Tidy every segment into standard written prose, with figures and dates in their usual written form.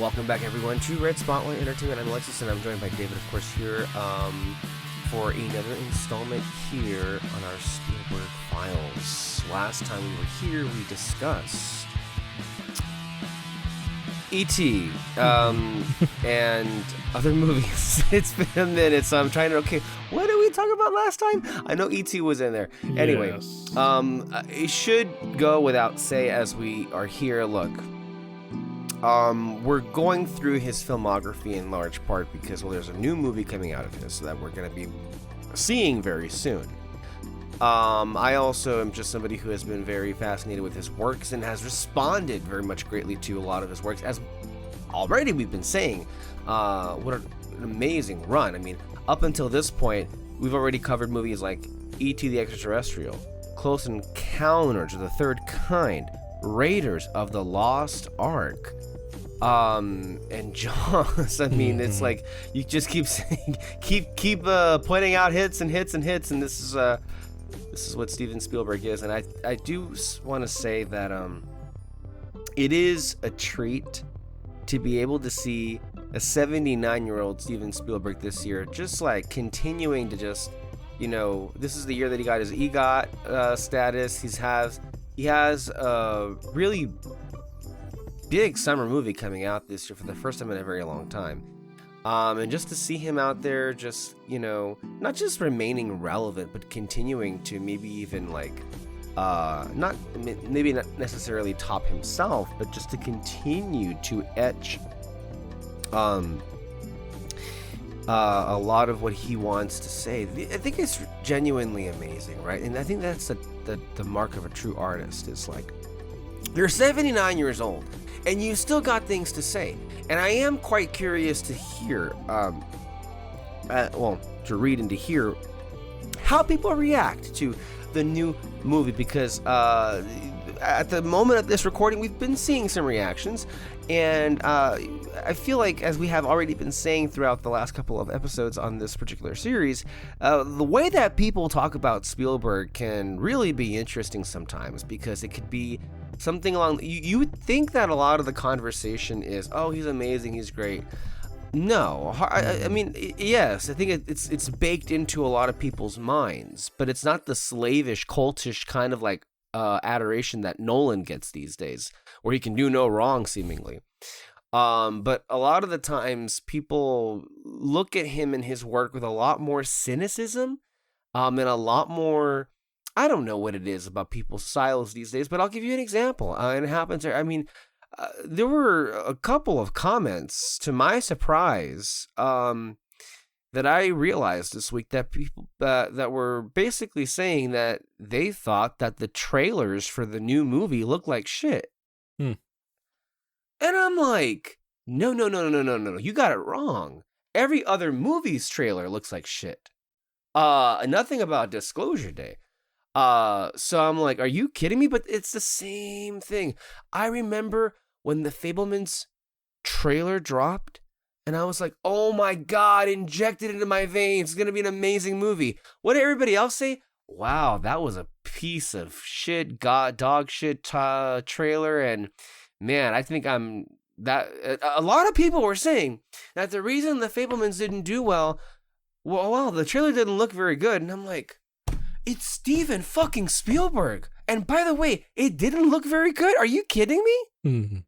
Welcome back, everyone, to Red Spotlight Entertainment. I'm Alexis, and I'm joined by David, of course, here for another installment here on our Spielberg Files. Last time we were here, we discussed E.T. And other movies. It's been a minute, so I'm trying to, what did we talk about last time? I know E.T. was in there. Anyway, it should go without say as we are here. Look, we're going through his filmography in large part because, well, there's a new movie coming out of his that we're going to be seeing very soon. I also am just somebody who has been very fascinated with his works and has responded very much greatly to a lot of his works. As already we've been saying, what an amazing run. I mean, up until this point, we've already covered movies like E.T. the Extraterrestrial, Close Encounters of the Third Kind, Raiders of the Lost Ark, and Jaws. I mean, it's like you just keep saying, keep pointing out hits, and this is what Steven Spielberg is. And I do want to say that it is a treat to be able to see a 79-year-old Steven Spielberg this year, just like continuing to just, this is the year that he got his EGOT status. He has a really big summer movie coming out this year for the first time in a very long time. And just to see him out there, just, not just remaining relevant, but continuing to maybe even not necessarily top himself, but just to continue to etch a lot of what he wants to say. I think it's genuinely amazing, right? And I think that's the mark of a true artist, is like, you're 79 years old and you still got things to say. And I am quite curious to hear, to read and to hear how people react to the new movie, because at the moment of this recording, we've been seeing some reactions, and I feel like, as we have already been saying throughout the last couple of episodes on this particular series, the way that people talk about Spielberg can really be interesting sometimes, because it could be something along, you would think that a lot of the conversation is, oh, he's amazing, he's great. No, I mean, yes, I think it's baked into a lot of people's minds, but it's not the slavish, cultish kind of adoration that Nolan gets these days, where he can do no wrong, seemingly. But a lot of the times, people look at him and his work with a lot more cynicism, and a lot more, I don't know what it is about people's styles these days, but I'll give you an example. And it happens, I mean, there were a couple of comments, to my surprise, that I realized this week, that people that were basically saying that they thought that the trailers for the new movie looked like shit. And I'm like, no, you got it wrong. Every other movie's trailer looks like shit. Nothing about Disclosure Day. So I'm like, are you kidding me? But it's the same thing. I remember when the Fabelmans trailer dropped, and I was like, oh my God, inject it into my veins. It's going to be an amazing movie. What did everybody else say? Wow, that was a piece of shit, dog shit trailer. And man, I think a lot of people were saying that the reason the Fabelmans didn't do well, the trailer didn't look very good. And I'm like, it's Steven fucking Spielberg. And by the way, it didn't look very good. Are you kidding me?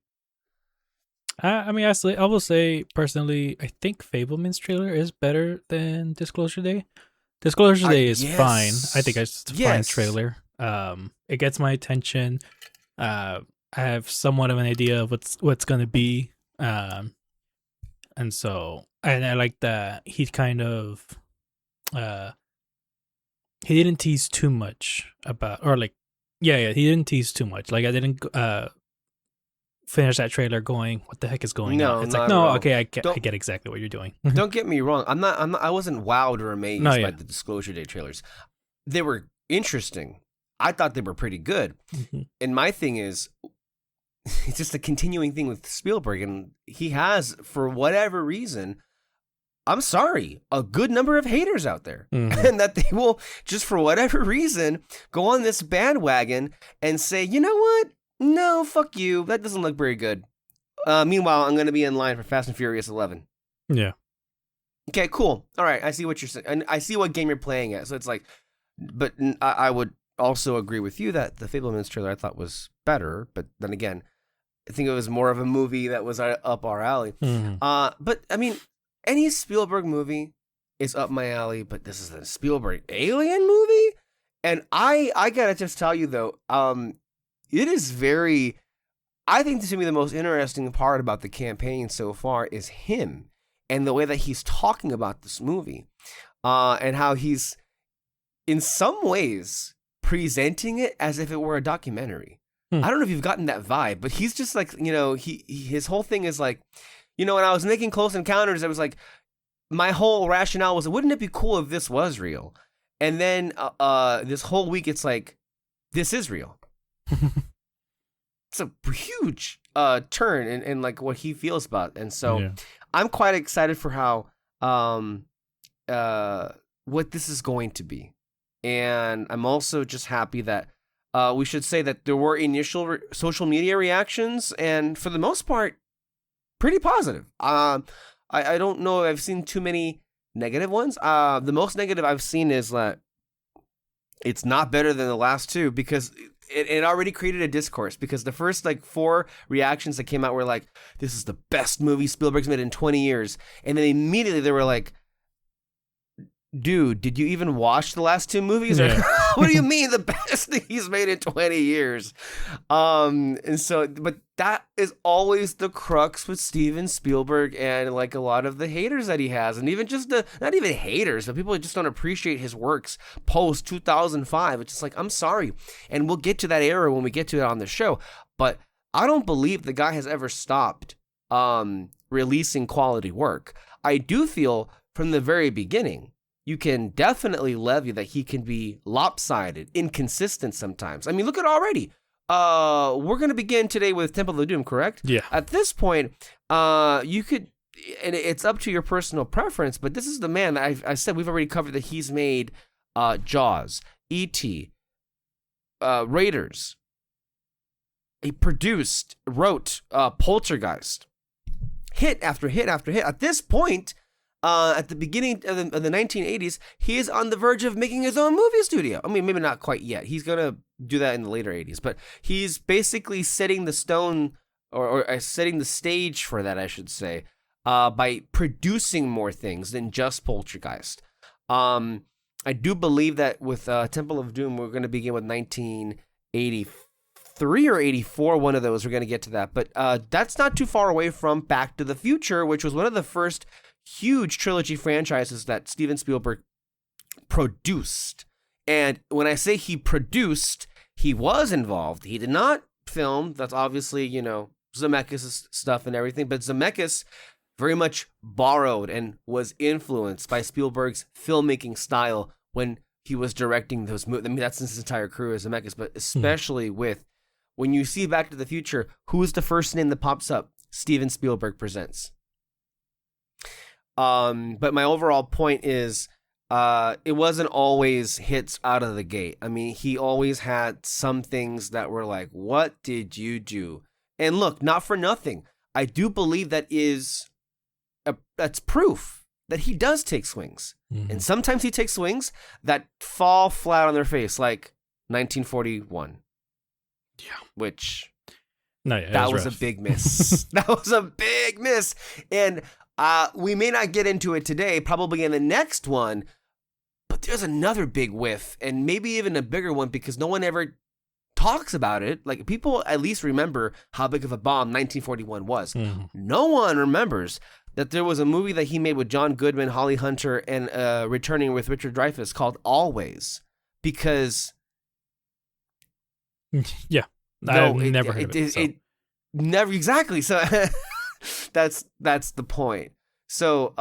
I mean, I will say, personally, I think Fabelman's trailer is better than Disclosure Day. Disclosure Day is fine. I think it's a fine trailer. It gets my attention. I have somewhat of an idea of what's going to be. And I like that he kind of... he didn't tease too much about, he didn't tease too much. I didn't finish that trailer going, what the heck is going on? It's like, no, okay, I get exactly what you're doing. Don't get me wrong. I wasn't wowed or amazed by the Disclosure Day trailers. They were interesting. I thought they were pretty good. And my thing is, it's just a continuing thing with Spielberg, and he has, for whatever reason, I'm sorry, a good number of haters out there, and that they will just, for whatever reason, go on this bandwagon and say, you know what? No, fuck you. That doesn't look very good. Meanwhile, I'm going to be in line for Fast and Furious 11. Yeah. Okay, cool. All right, I see what you're saying. And I see what game you're playing at. So it's like, but I would also agree with you that the Fablemans trailer I thought was better. But then again, I think it was more of a movie that was up our alley. Mm-hmm. But I mean, any Spielberg movie is up my alley, but this is a Spielberg alien movie? And I gotta just tell you though, it is very, I think to me the most interesting part about the campaign so far is him and the way that he's talking about this movie, and how he's in some ways presenting it as if it were a documentary. I don't know if you've gotten that vibe, but he's just like, his whole thing is like, when I was making Close Encounters, I was like, my whole rationale was, wouldn't it be cool if this was real? And then this whole week, it's like, this is real. It's a huge turn in like what he feels about. And so I'm quite excited for how what this is going to be. And I'm also just happy that we should say that there were initial social media reactions, and for the most part, pretty positive. I don't know if I've seen too many negative ones. The most negative I've seen is that it's not better than the last two, because it already created a discourse, because the first like 4 reactions that came out were like, this is the best movie Spielberg's made in 20 years. And then immediately they were like, dude, did you even watch the last 2 movies? Yeah. Or what do you mean the best thing he's made in 20 years? And so, but that is always the crux with Steven Spielberg and like a lot of the haters that he has. And even just not even haters, but people who just don't appreciate his works post 2005. It's just like, I'm sorry. And we'll get to that era when we get to it on the show. But I don't believe the guy has ever stopped releasing quality work. I do feel from the very beginning, you can definitely levy that he can be lopsided, inconsistent sometimes. I mean, look at already. We're going to begin today with Temple of Doom, correct? Yeah. At this point, you could, and it's up to your personal preference, but this is the man that I said we've already covered that he's made Jaws, E.T., Raiders. He produced, wrote Poltergeist. Hit after hit after hit. At this point, at the beginning of the 1980s, he is on the verge of making his own movie studio. I mean, maybe not quite yet. He's going to do that in the later 80s. But he's basically setting the stone or setting the stage for that, I should say, by producing more things than just Poltergeist. I do believe that with Temple of Doom, we're going to begin with 1983 or 84, one of those. We're going to get to that. But that's not too far away from Back to the Future, which was one of the first huge trilogy franchises that Steven Spielberg produced. And when I say he produced, he was involved. He did not film. That's obviously, Zemeckis' stuff and everything. But Zemeckis very much borrowed and was influenced by Spielberg's filmmaking style when he was directing those movies. I mean, that's his entire crew as Zemeckis, but especially with, when you see Back to the Future, who is the first name that pops up? Steven Spielberg presents. But my overall point is, it wasn't always hits out of the gate. I mean, he always had some things that were like, what did you do? And look, not for nothing, I do believe that's proof that he does take swings. Mm-hmm. And sometimes he takes swings that fall flat on their face, like 1941. Yeah. Which, that was a big miss. That was a big miss. And we may not get into it today, probably in the next one, but there's another big whiff, and maybe even a bigger one, because no one ever talks about it. Like, people at least remember how big of a bomb 1941 was. Mm-hmm. No one remembers that there was a movie that he made with John Goodman, Holly Hunter, and returning with Richard Dreyfuss called Always, because... Yeah. I've never heard of it. It never, exactly. So... That's the point. So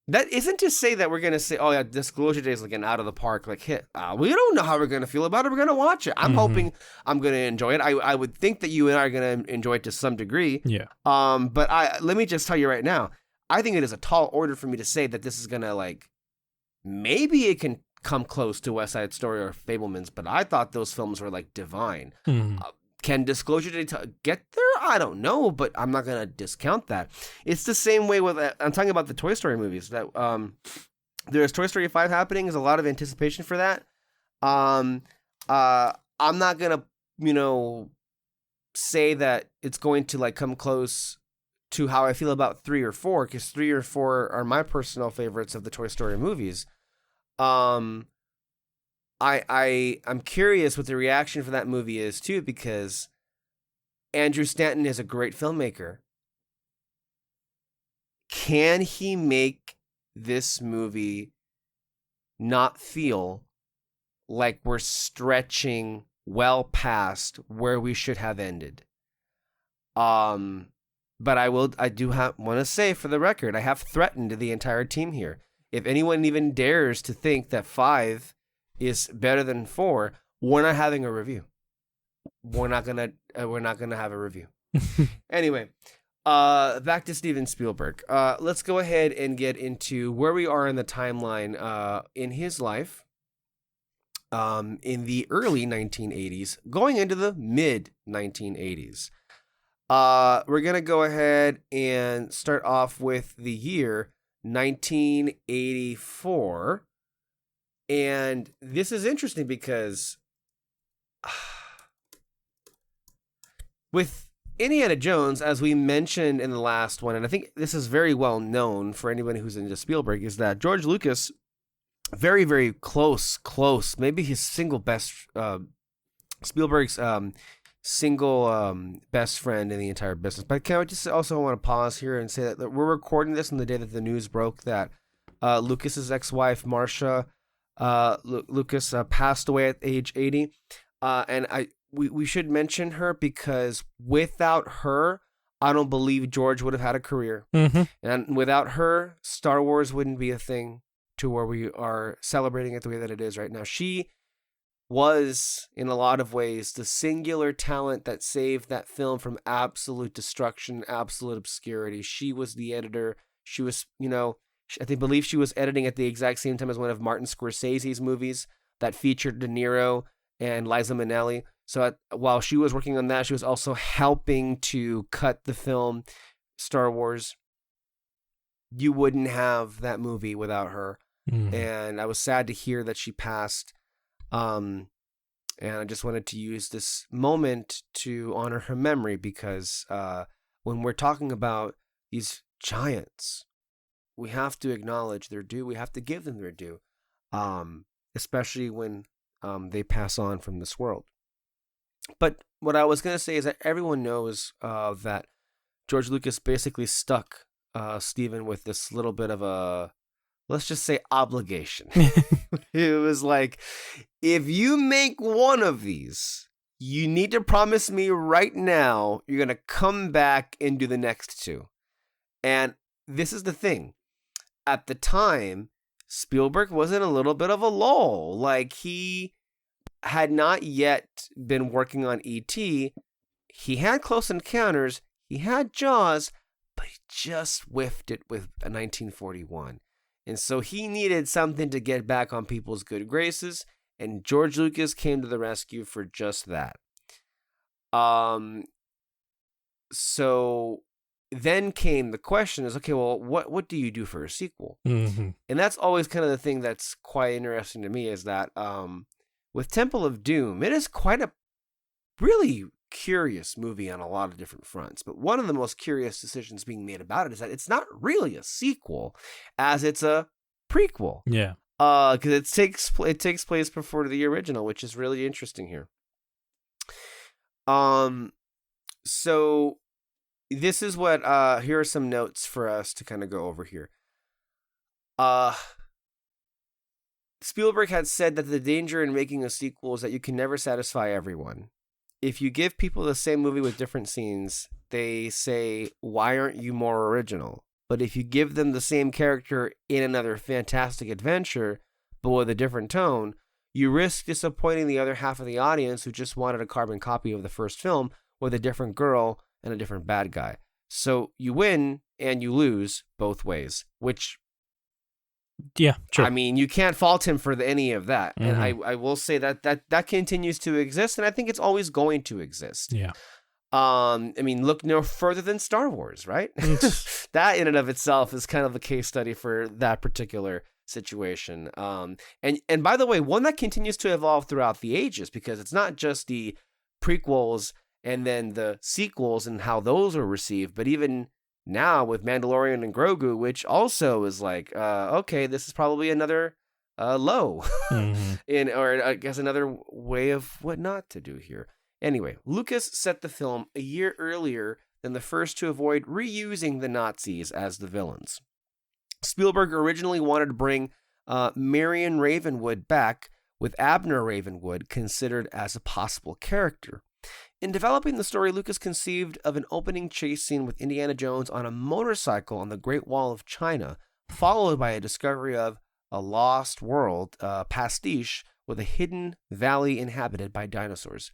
that isn't to say that we're gonna say, oh yeah, Disclosure Day is like an out of the park like hit. We don't know how we're gonna feel about it. We're gonna watch it. I'm hoping I'm gonna enjoy it. I would think that you and I are gonna enjoy it to some degree. Yeah. But let me just tell you right now, I think it is a tall order for me to say that this is gonna, like, maybe it can come close to West Side Story or Fabelmans, but I thought those films were like divine. Can Disclosure Day get there? I don't know, but I'm not gonna discount that. It's the same way with I'm talking about the Toy Story movies. That there's Toy Story 5 happening. There's a lot of anticipation for that. I'm not gonna say that it's going to like come close to how I feel about 3 or 4, because 3 or 4 are my personal favorites of the Toy Story movies. I'm curious what the reaction for that movie is too, because Andrew Stanton is a great filmmaker. Can he make this movie not feel like we're stretching well past where we should have ended? But I want to say for the record, I have threatened the entire team here. If anyone even dares to think that 5 is better than 4, we're not having a review. We're not gonna have a review. Anyway, back to Steven Spielberg. Let's go ahead and get into where we are in the timeline in his life. In the early 1980s, going into the mid 1980s. We're gonna go ahead and start off with the year 1984. And this is interesting because with Indiana Jones, as we mentioned in the last one, and I think this is very well known for anyone who's into Spielberg, is that George Lucas, very, very close, maybe his single best, Spielberg's single best friend in the entire business. But can I just also want to pause here and say that we're recording this on the day that the news broke that Lucas's ex-wife, Marsha Lucas, passed away at age 80. And we should mention her because without her, I don't believe George would have had a career. Mm-hmm. And without her, Star Wars wouldn't be a thing to where we are celebrating it the way that it is right now. She was, in a lot of ways, the singular talent that saved that film from absolute destruction, absolute obscurity. She was the editor. She was, I believe she was editing at the exact same time as one of Martin Scorsese's movies that featured De Niro and Liza Minnelli. So while she was working on that, she was also helping to cut the film Star Wars. You wouldn't have that movie without her. Mm. And I was sad to hear that she passed. And I just wanted to use this moment to honor her memory because when we're talking about these giants, we have to acknowledge their due. We have to give them their due, especially when they pass on from this world. But what I was going to say is that everyone knows that George Lucas basically stuck Steven with this little bit of a, let's just say, obligation. It was like, if you make one of these, you need to promise me right now you're going to come back and do the next 2. And this is the thing. At the time, Spielberg was in a little bit of a lull. Like, he had not yet been working on E.T. He had Close Encounters. He had Jaws, but he just whiffed it with a 1941. And so he needed something to get back on people's good graces, and George Lucas came to the rescue for just that. So then came the question is, okay, well, what do you do for a sequel? Mm-hmm. And that's always kind of the thing that's quite interesting to me is that with Temple of Doom, it is quite a really curious movie on a lot of different fronts. But one of the most curious decisions being made about it is that it's not really a sequel, as it's a prequel. Yeah. Because it takes place before the original, which is really interesting here. So this is what here are some notes for us to kind of go over here. Spielberg had said that the danger in making a sequel is that you can never satisfy everyone. If you give people the same movie with different scenes, they say, why aren't you more original? But if you give them the same character in another fantastic adventure, but with a different tone, you risk disappointing the other half of the audience who just wanted a carbon copy of the first film with a different girl and a different bad guy. So you win and you lose both ways, which Yeah, true. I mean, you can't fault him for any of that. And Mm-hmm. I will say that continues to exist, and I think it's always going to exist. Yeah. I mean, look no further than Star Wars, right? That in and of itself is kind of the case study for that particular situation. And by the way, one that continues to evolve throughout the ages, because it's not just the prequels and then the sequels and how those are received, but even now with Mandalorian and Grogu, which also is like, okay, this is probably another low Mm-hmm. or I guess another way of what not to do here. Anyway, Lucas set the film a year earlier than the first to avoid reusing the Nazis as the villains. Spielberg originally wanted to bring Marion Ravenwood back, with Abner Ravenwood considered as a possible character. In developing the story, Lucas conceived of an opening chase scene with Indiana Jones on a motorcycle on the Great Wall of China, followed by a discovery of a lost world pastiche with a hidden valley inhabited by dinosaurs.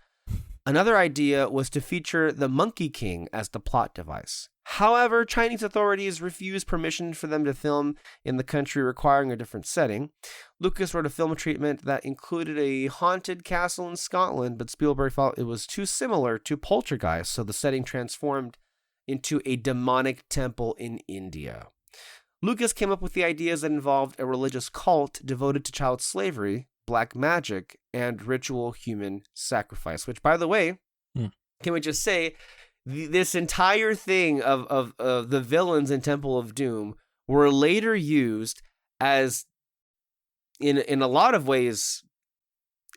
Another idea was to feature the Monkey King as the plot device. However, Chinese authorities refused permission for them to film in the country, requiring a different setting. Lucas wrote a film treatment that included a haunted castle in Scotland, but Spielberg felt it was too similar to Poltergeist, so the setting transformed into a demonic temple in India. Lucas came up with the ideas that involved a religious cult devoted to child slavery, black magic, and ritual human sacrifice, which, by the way, can we just say, this entire thing of the villains in Temple of Doom were later used as, in a lot of ways,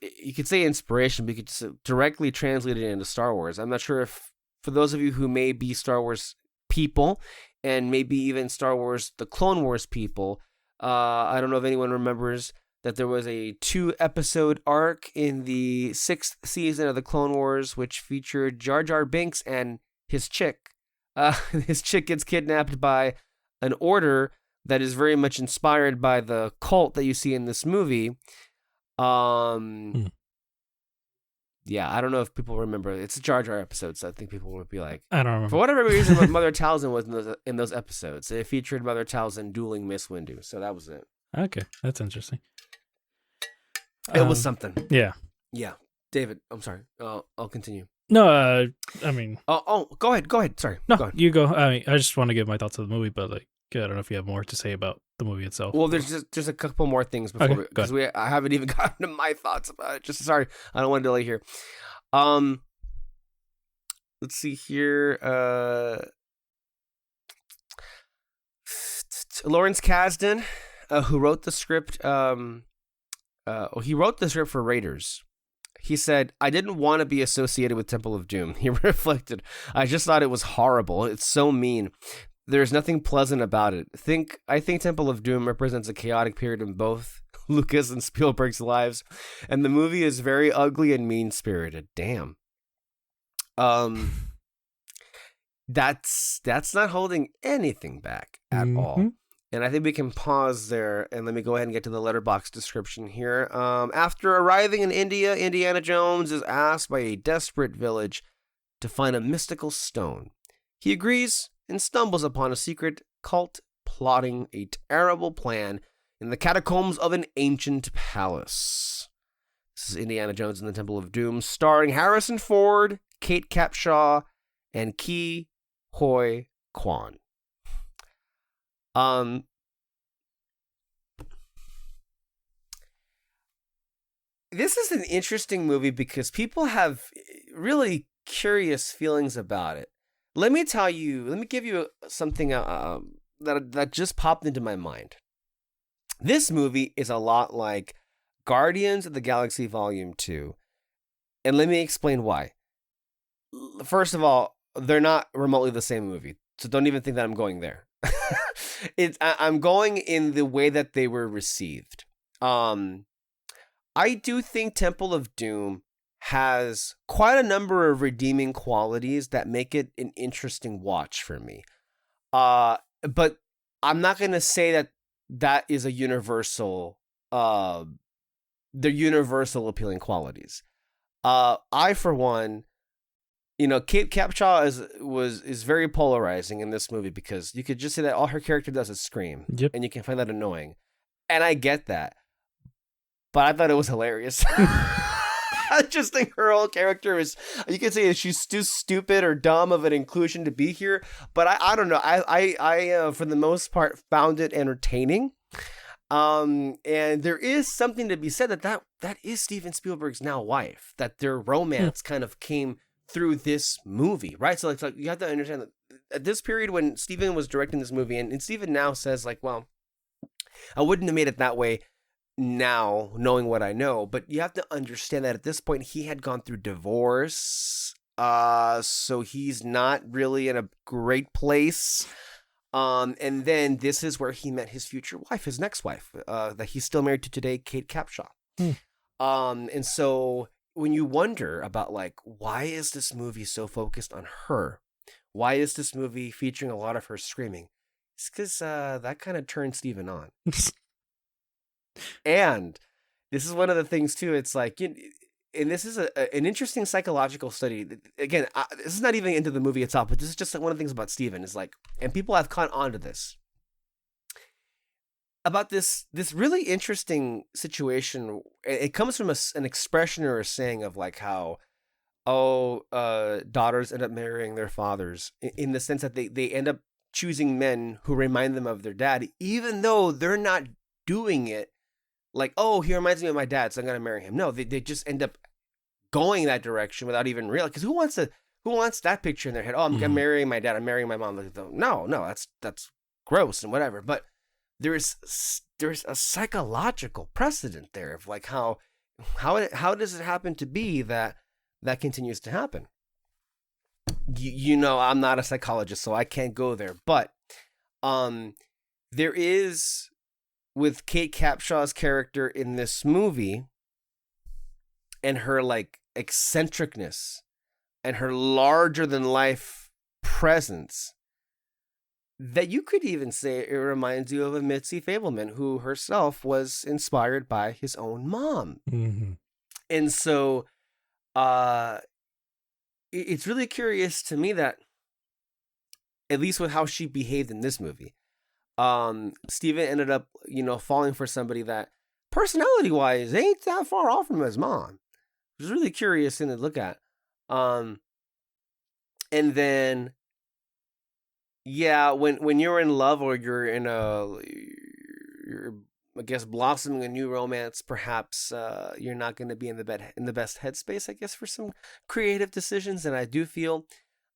you could say inspiration, but you could just directly translate it into Star Wars. I'm not sure if, for those of you who may be Star Wars people, and maybe even Star Wars, the Clone Wars people, I don't know if anyone remembers that there was a 2-episode arc in the 6th season of the Clone Wars, which featured Jar Jar Binks and his chick. His chick gets kidnapped by an order that is very much inspired by the cult that you see in this movie. Yeah, I don't know if people remember. It's a Jar Jar episode, so I think people would be like, I don't remember. For whatever reason, Mother Talzin was in those episodes. It featured Mother Talzin dueling Miss Windu, so that was it. Okay, that's interesting. It was something. Yeah. Yeah. David, I'm sorry. I'll continue. No, I mean... go ahead. Sorry. No, go ahead. You go. I mean, I just want to give my thoughts on the movie, but like, I don't know if you have more to say about the movie itself. Well, there's a couple more things before because I haven't even gotten to my thoughts about it. Just sorry, I don't want to delay here. Let's see here. Lawrence Kasdan, who wrote the script, he wrote the script for Raiders. He said, I didn't want to be associated with Temple of Doom. He reflected, I just thought it was horrible. It's so mean. There's nothing pleasant about it. I think Temple of Doom represents a chaotic period in both Lucas and Spielberg's lives, and the movie is very ugly and mean-spirited. Damn. That's not holding anything back at all. And I think we can pause there, and let me go ahead and get to the letterbox description here. After arriving in India, Indiana Jones is asked by a desperate village to find a mystical stone. He agrees and stumbles upon a secret cult plotting a terrible plan in the catacombs of an ancient palace. This is Indiana Jones and the Temple of Doom, starring Harrison Ford, Kate Capshaw, and Ke Huy Quan. This is an interesting movie because people have really curious feelings about it. Let me give you something that just popped into my mind. This movie is a lot like Guardians of the Galaxy Volume 2. And let me explain why. First of all, they're not remotely the same movie. So don't even think that I'm going there. I'm going in the way that they were received. I do think Temple of Doom has quite a number of redeeming qualities that make it an interesting watch for me. But I'm not going to say that is a universal, they're universal appealing qualities. I, for one, Kate Capshaw is very polarizing in this movie because you could just say that all her character does is scream. Yep. And you can find that annoying. And I get that. But I thought it was hilarious. I just think her whole character is, you can say she's too stupid or dumb of an inclusion to be here. But I don't know. I for the most part, found it entertaining. And there is something to be said that is Steven Spielberg's now wife, that their romance kind of came through this movie, right? So it's like, you have to understand that at this period when Steven was directing this movie, and Steven now says like, well, I wouldn't have made it that way now, knowing what I know, but you have to understand that at this point he had gone through divorce, so he's not really in a great place. And then this is where he met his future wife, his next wife, that he's still married to today, Kate Capshaw. And so when you wonder about like, why is this movie so focused on her? Why is this movie featuring a lot of her screaming? It's because that kind of turned Steven on. And this is one of the things too. It's like, and this is an interesting psychological study. Again, this is not even into the movie itself, but this is just one of the things about Steven is like, and people have caught on to this, about this really interesting situation. It comes from an expression or a saying of like how, daughters end up marrying their fathers, in the sense that they end up choosing men who remind them of their dad, even though they're not doing it like, oh, he reminds me of my dad, so I'm going to marry him. No, they just end up going that direction without even realizing. Because who wants that picture in their head? Oh, I'm marrying my dad. I'm marrying my mom. No, that's gross and whatever. But there's a psychological precedent there of like how does it happen to be that continues to happen? You know, I'm not a psychologist, so I can't go there. But there is, with Kate Capshaw's character in this movie and her like eccentricness and her larger than life presence, that you could even say it reminds you of a Mitzi Fableman, who herself was inspired by his own mom. Mm-hmm. And so it's really curious to me that, at least with how she behaved in this movie, Steven ended up, falling for somebody that personality-wise ain't that far off from his mom. It was really curious thing to look at. And then, yeah, when you're in love, or you're I guess blossoming a new romance, perhaps you're not going to be in the best headspace, I guess, for some creative decisions. And I do feel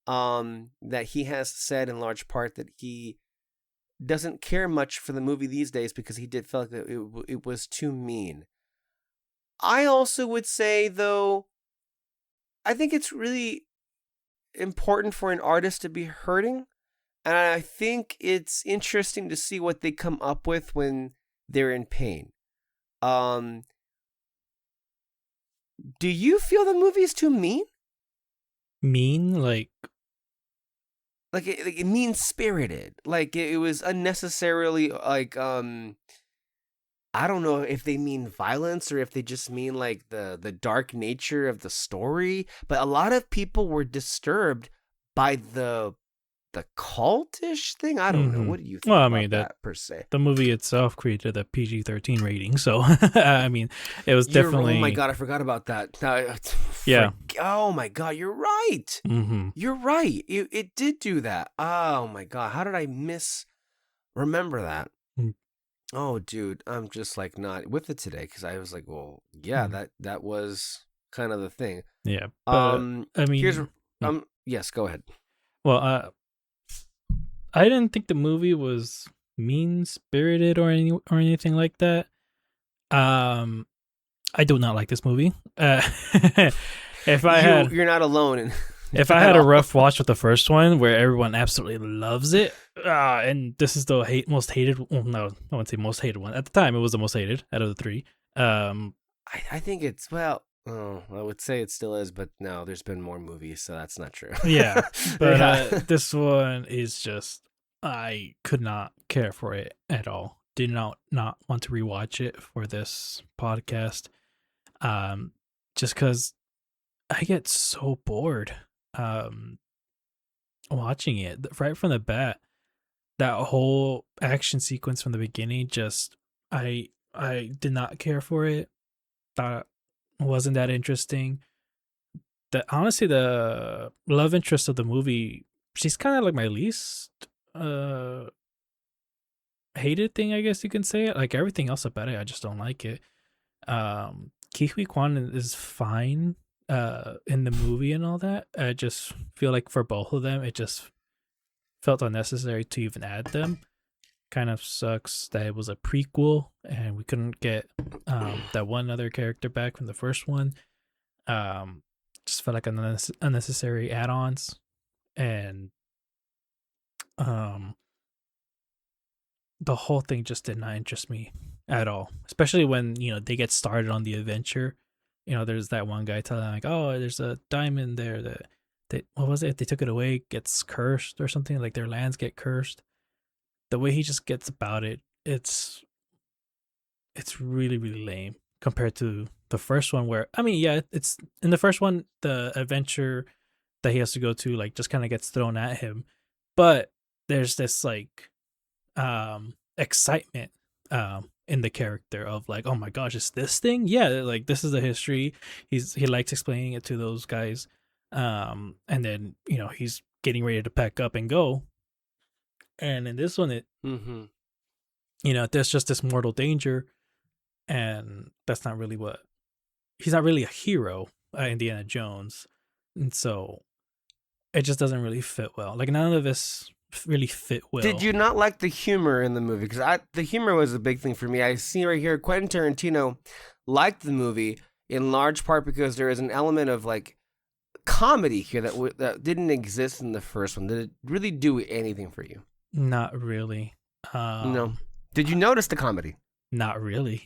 that he has said in large part that he doesn't care much for the movie these days because he did feel like that it was too mean. I also would say, though, I think it's really important for an artist to be hurting. And I think it's interesting to see what they come up with when they're in pain. Do you feel the movie's too mean? Mean? Like it mean-spirited. Like it was unnecessarily like I don't know if they mean violence or if they just mean like the dark nature of the story, but a lot of people were disturbed by the cultish thing. I don't know. What do you think about that per se? The movie itself created a PG-13 rating, so I mean, it was definitely. Oh my god, I forgot about that. Yeah. Oh my god, you're right. Mm-hmm. You're right. It did do that. Oh my god, how did I remember that? Oh, dude, I'm just like not with it today because I was like, well, yeah, that was kind of the thing. Yeah. But, I mean, yes, go ahead. Well, I didn't think the movie was mean-spirited or anything like that. I do not like this movie. If you're not alone. If I had a rough watch with the first one where everyone absolutely loves it, and this is the most hated. Well, no, I wouldn't say most hated one. At the time, it was the most hated out of the three. I think it's I would say it still is, but no, there's been more movies, so that's not true. Yeah, but this one is just, I could not care for it at all. Did not want to rewatch it for this podcast, just because I get so bored watching it right from the bat. That whole action sequence from the beginning just I did not care for it. Thought it wasn't that interesting. Honestly, the love interest of the movie, she's kind of like my least uh hated thing, I guess you can say it. Like everything else about it, I just don't like it. Kiwi Kwan is fine in the movie and all that. I just feel like for both of them, it just felt unnecessary to even add them. Kind of sucks that it was a prequel and we couldn't get that one other character back from the first one. Just felt like unnecessary add-ons, and the whole thing just did not interest me at all. Especially when they get started on the adventure. There's that one guy telling like, "Oh, there's a diamond there that what was it? If they took it away, it gets cursed or something. Like their lands get cursed." The way he just gets about it, it's really, really lame compared to the first one where, I mean, yeah, it's in the first one, the adventure that he has to go to, like, just kind of gets thrown at him. But there's this, like, excitement in the character of, like, oh my gosh, it's this thing? Yeah, like, this is the history. He likes explaining it to those guys. And then, he's getting ready to pack up and go. And in this one, there's just this mortal danger, and that's not really he's not really a hero, Indiana Jones, and so it just doesn't really fit well. Like none of this really fit well. Did you not like the humor in the movie? Because the humor was a big thing for me. I see right here, Quentin Tarantino liked the movie in large part because there is an element of like comedy here that didn't exist in the first one. Did it really do anything for you? Not really. No. Did you notice the comedy? Not really.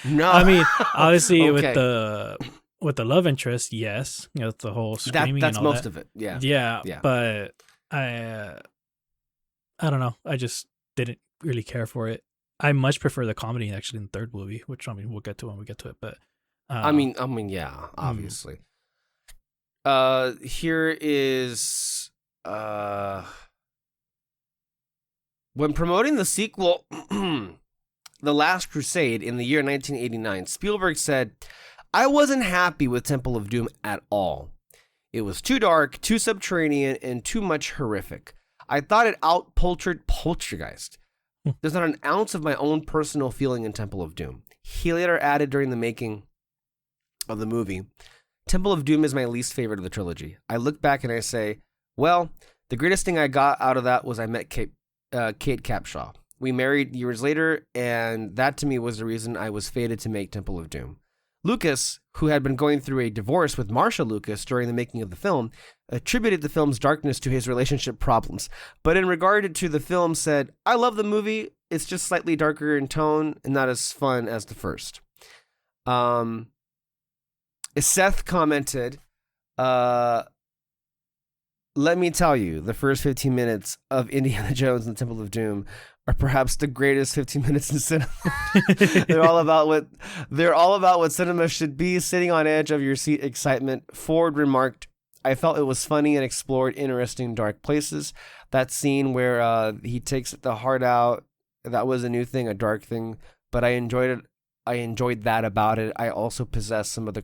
No. I mean, obviously okay. with the love interest, yes. The whole screaming. That's and all most that. of it. Yeah. Yeah. But I don't know. I just didn't really care for it. I much prefer the comedy actually in the third movie, which I mean we'll get to when we get to it. But I mean, yeah, obviously. Here is when promoting the sequel, The Last Crusade, in the year 1989, Spielberg said, "I wasn't happy with Temple of Doom at all. It was too dark, too subterranean, and too much horrific. I thought it out-poltered Poltergeist. There's not an ounce of my own personal feeling in Temple of Doom." He later added during the making of the movie, "Temple of Doom is my least favorite of the trilogy. I look back and I say, well, the greatest thing I got out of that was I met Kate Capshaw. We married years later, and that to me was the reason I was fated to make Temple of Doom." Lucas, who had been going through a divorce with Marsha Lucas during the making of the film, attributed the film's darkness to his relationship problems, but in regard to the film said, "I love the movie, it's just slightly darker in tone and not as fun as the first." Seth commented, "Let me tell you, the first 15 minutes of Indiana Jones and the Temple of Doom are perhaps the greatest 15 minutes in cinema. They're all about what cinema should be, sitting on edge of your seat excitement." Ford remarked, "I felt it was funny and explored interesting dark places. That scene where he takes the heart out, that was a new thing, a dark thing, but I enjoyed it. I enjoyed that about it. I also possesses some of the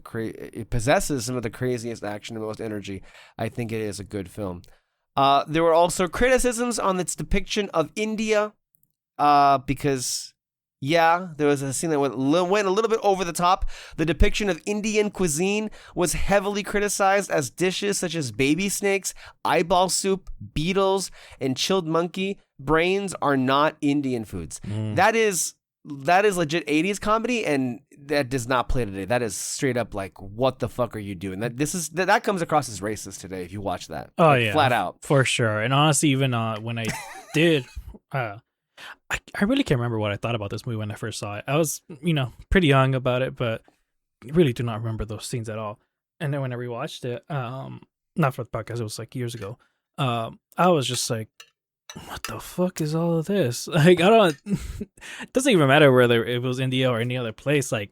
craziest action and most energy. I think it is a good film." There were also criticisms on its depiction of India, because, yeah, there was a scene that went a little bit over the top. The depiction of Indian cuisine was heavily criticized, as dishes such as baby snakes, eyeball soup, beetles, and chilled monkey brains are not Indian foods. That is legit 80s comedy, and that does not play today. That is straight up like, what the fuck are you doing? That comes across as racist today if you watch that. Oh, like, yeah, flat out for sure. And honestly, even when I did, I really can't remember what I thought about this movie when I first saw it. I was pretty young about it, but really do not remember those scenes at all. And then when I rewatched it, not for the podcast, it was like years ago. I was just like, what the fuck is all of this? Like, it doesn't even matter whether it was India or any other place. Like,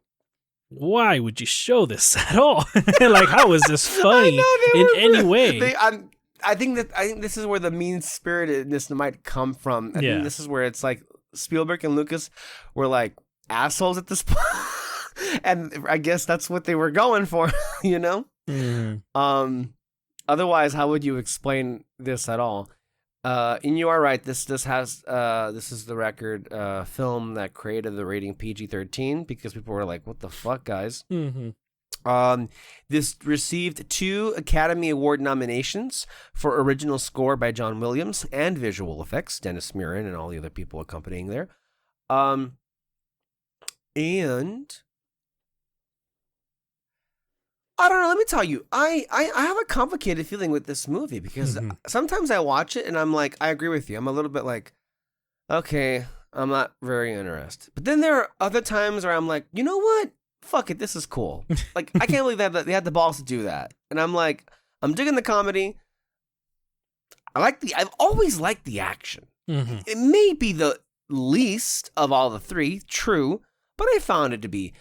why would you show this at all? Like, how is this funny in any way? I think this is where the mean spiritedness might come from. I think this is where it's like Spielberg and Lucas were like assholes at this point. And I guess that's what they were going for, you know? Mm. Otherwise, how would you explain this at all? And you are right. This is the record film that created the rating PG-13 because people were like, "What the fuck, guys?" Mm-hmm. This received 2 Academy Award nominations for original score by John Williams and visual effects, Dennis Muren and all the other people accompanying there. And I don't know. Let me tell you, I have a complicated feeling with this movie because sometimes I watch it and I'm like, I agree with you. I'm a little bit like, okay, I'm not very interested. But then there are other times where I'm like, you know what? Fuck it, this is cool. Like, I can't believe that they had the balls to do that. And I'm like, I'm digging the comedy. I've always liked the action. Mm-hmm. It may be the least of all the 3, true, but I found it to be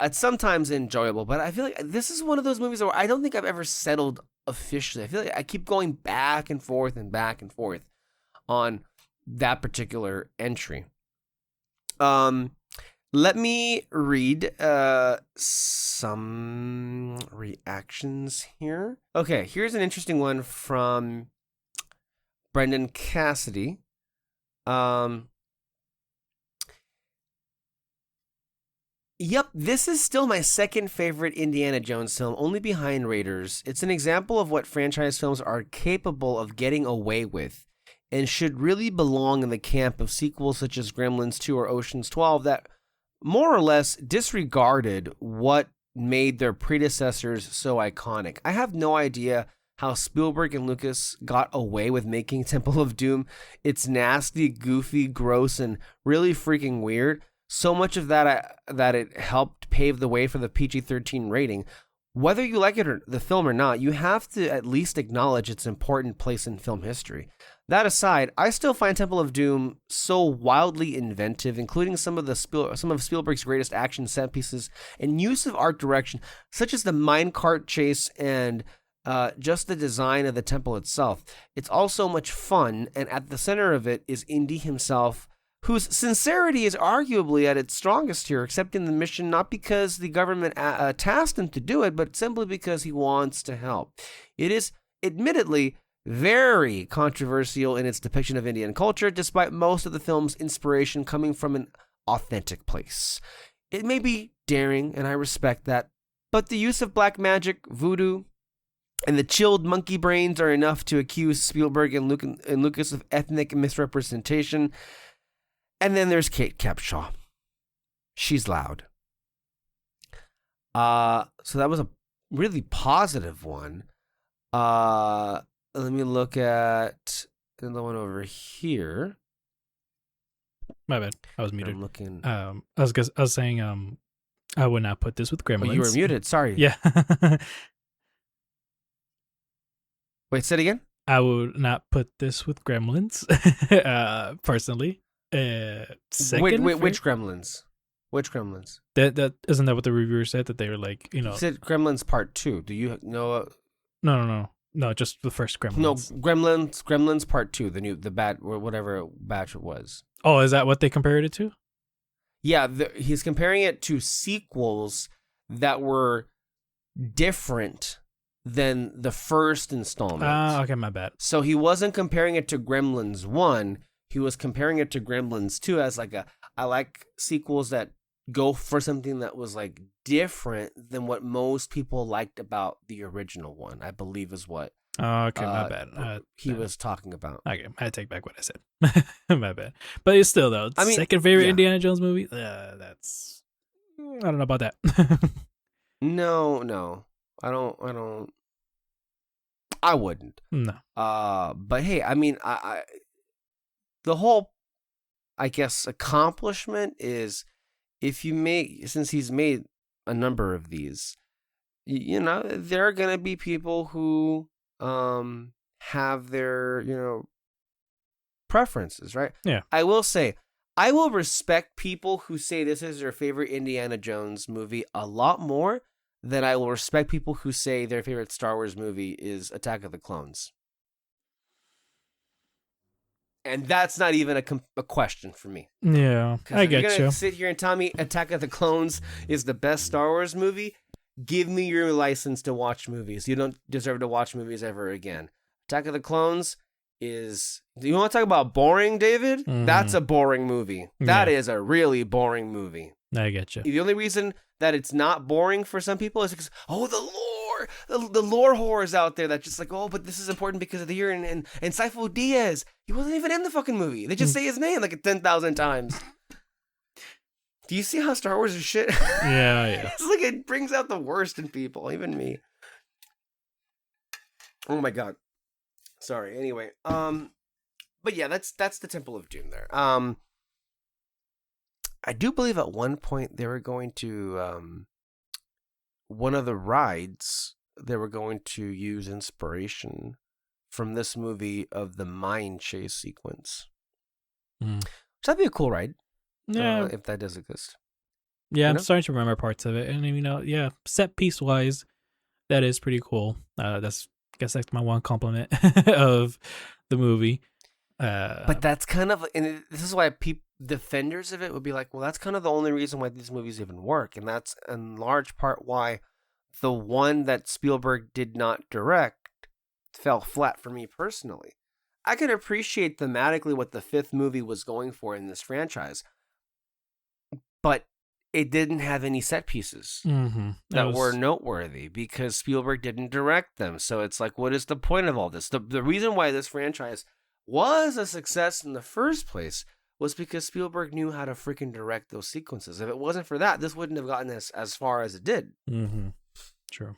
it's sometimes enjoyable. But I feel like this is one of those movies where I don't think I've ever settled officially. I feel like I keep going back and forth on that particular entry. Let me read some reactions here. Okay, here's an interesting one from Brendan Cassidy. Yep, this is still my second favorite Indiana Jones film, only behind Raiders. It's an example of what franchise films are capable of getting away with, and should really belong in the camp of sequels such as Gremlins 2 or Ocean's 12 that more or less disregarded what made their predecessors so iconic. I have no idea how Spielberg and Lucas got away with making Temple of Doom. It's nasty, goofy, gross, and really freaking weird. So much of that it helped pave the way for the PG-13 rating. Whether you like it or the film or not, you have to at least acknowledge its important place in film history. That aside, I still find Temple of Doom so wildly inventive, including some of Spielberg's greatest action set pieces and use of art direction, such as the minecart chase and just the design of the temple itself. It's all so much fun, and at the center of it is Indy himself, whose sincerity is arguably at its strongest here, accepting the mission not because the government tasked him to do it, but simply because he wants to help. It is admittedly very controversial in its depiction of Indian culture, despite most of the film's inspiration coming from an authentic place. It may be daring, and I respect that, but the use of black magic, voodoo, and the chilled monkey brains are enough to accuse Spielberg and Lucas of ethnic misrepresentation. And then there's Kate Capshaw. She's loud. So that was a really positive one. Let me look at the one over here. My bad. I was muted. I'm looking. I was saying I would not put this with Gremlins. Oh, you were muted. Sorry. Yeah. Wait, say it again? I would not put this with Gremlins, personally. Wait, which Gremlins? Which Gremlins? That isn't that what the reviewer said, that they were like, you know. You said Gremlins Part 2. Do you know? No, just the first Gremlins. No, Gremlins Part 2, the bad, or whatever batch it was. Oh, is that what they compared it to? Yeah, he's comparing it to sequels that were different than the first installment. Okay, my bad. So he wasn't comparing it to Gremlins 1. He was comparing it to Gremlins 2 as like I like sequels that go for something that was like different than what most people liked about the original one, I believe is what. Okay, my bad. He was talking about. Okay, I take back what I said. My bad. But it's still, though, second favorite Indiana Jones movie. That's, I don't know about that. No, I don't. I wouldn't. No. But hey, I mean, I the whole, I guess, accomplishment is since he's made a number of these, you know, there are gonna be people who have their, preferences, right? Yeah. I will say, I will respect people who say this is their favorite Indiana Jones movie a lot more than I will respect people who say their favorite Star Wars movie is Attack of the Clones. And that's not even a question for me. Yeah, I get you're you. gonna sit here and tell me Attack of the Clones is the best Star Wars movie, give me your license to watch movies. You don't deserve to watch movies ever again. Attack of the Clones is... Do you want to talk about boring, David? That's a boring movie. That is a really boring movie. I get you. The only reason that it's not boring for some people is because, the lore, the lore whores out there that just like, but this is important because of the year. And Sifo Dyas, he wasn't even in the fucking movie. They just say his name like 10,000 times. Do you see how Star Wars is shit? Yeah. It's like it brings out the worst in people, even me. Oh my God. Sorry. Anyway, but yeah, that's the Temple of Doom there. I do believe at one point they were going to, one of the rides, they were going to use inspiration from this movie of the mine chase sequence. Which that'd be a cool ride. Yeah. If that does exist. Yeah, I'm starting to remember parts of it. And, set piece wise, that is pretty cool. I guess that's my one compliment of the movie. But that's kind of, and this is why defenders of it would be like, well, that's kind of the only reason why these movies even work. And that's in large part why the one that Spielberg did not direct fell flat for me personally. I could appreciate thematically what the fifth movie was going for in this franchise, but it didn't have any set pieces that were noteworthy because Spielberg didn't direct them. So it's like, what is the point of all this? The reason why this franchise was a success in the first place was because Spielberg knew how to freaking direct those sequences. If it wasn't for that, this wouldn't have gotten as far as it did. True.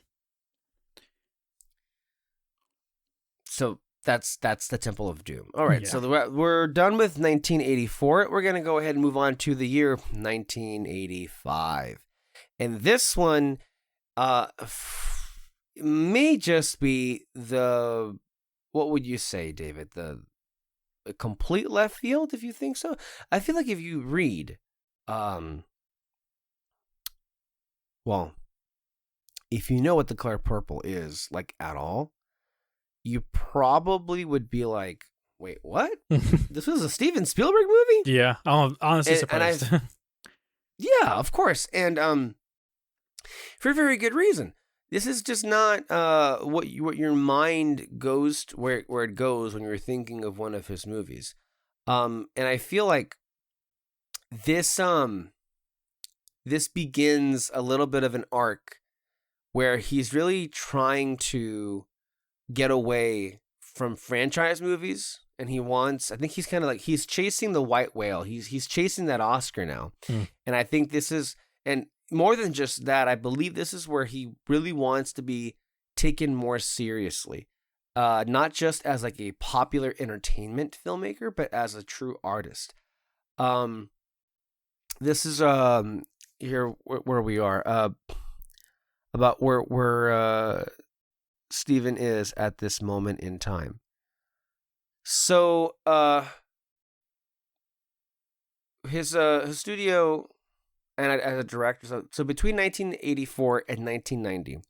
So that's the Temple of Doom. All right, so we're done with 1984. We're going to go ahead and move on to the year 1985. And this one may just be the, what would you say, David? The complete left field, if you think so? I feel like if you read, if you know what the color purple is, like, at all, you probably would be like, wait, what? This was a Steven Spielberg movie? Yeah, I'm honestly surprised. Yeah, of course. And for a very good reason. This is just not what your mind goes to, where it goes when you're thinking of one of his movies. And I feel like this begins a little bit of an arc where he's really trying to get away from franchise movies, and I think he's kind of like, he's chasing the white whale. He's chasing that Oscar now. And I think this is, and more than just that, I believe this is where he really wants to be taken more seriously. Not just as like a popular entertainment filmmaker, but as a true artist. This is here where we are, about where Steven is at this moment in time. So his studio and as a director, so between 1984 and 1990,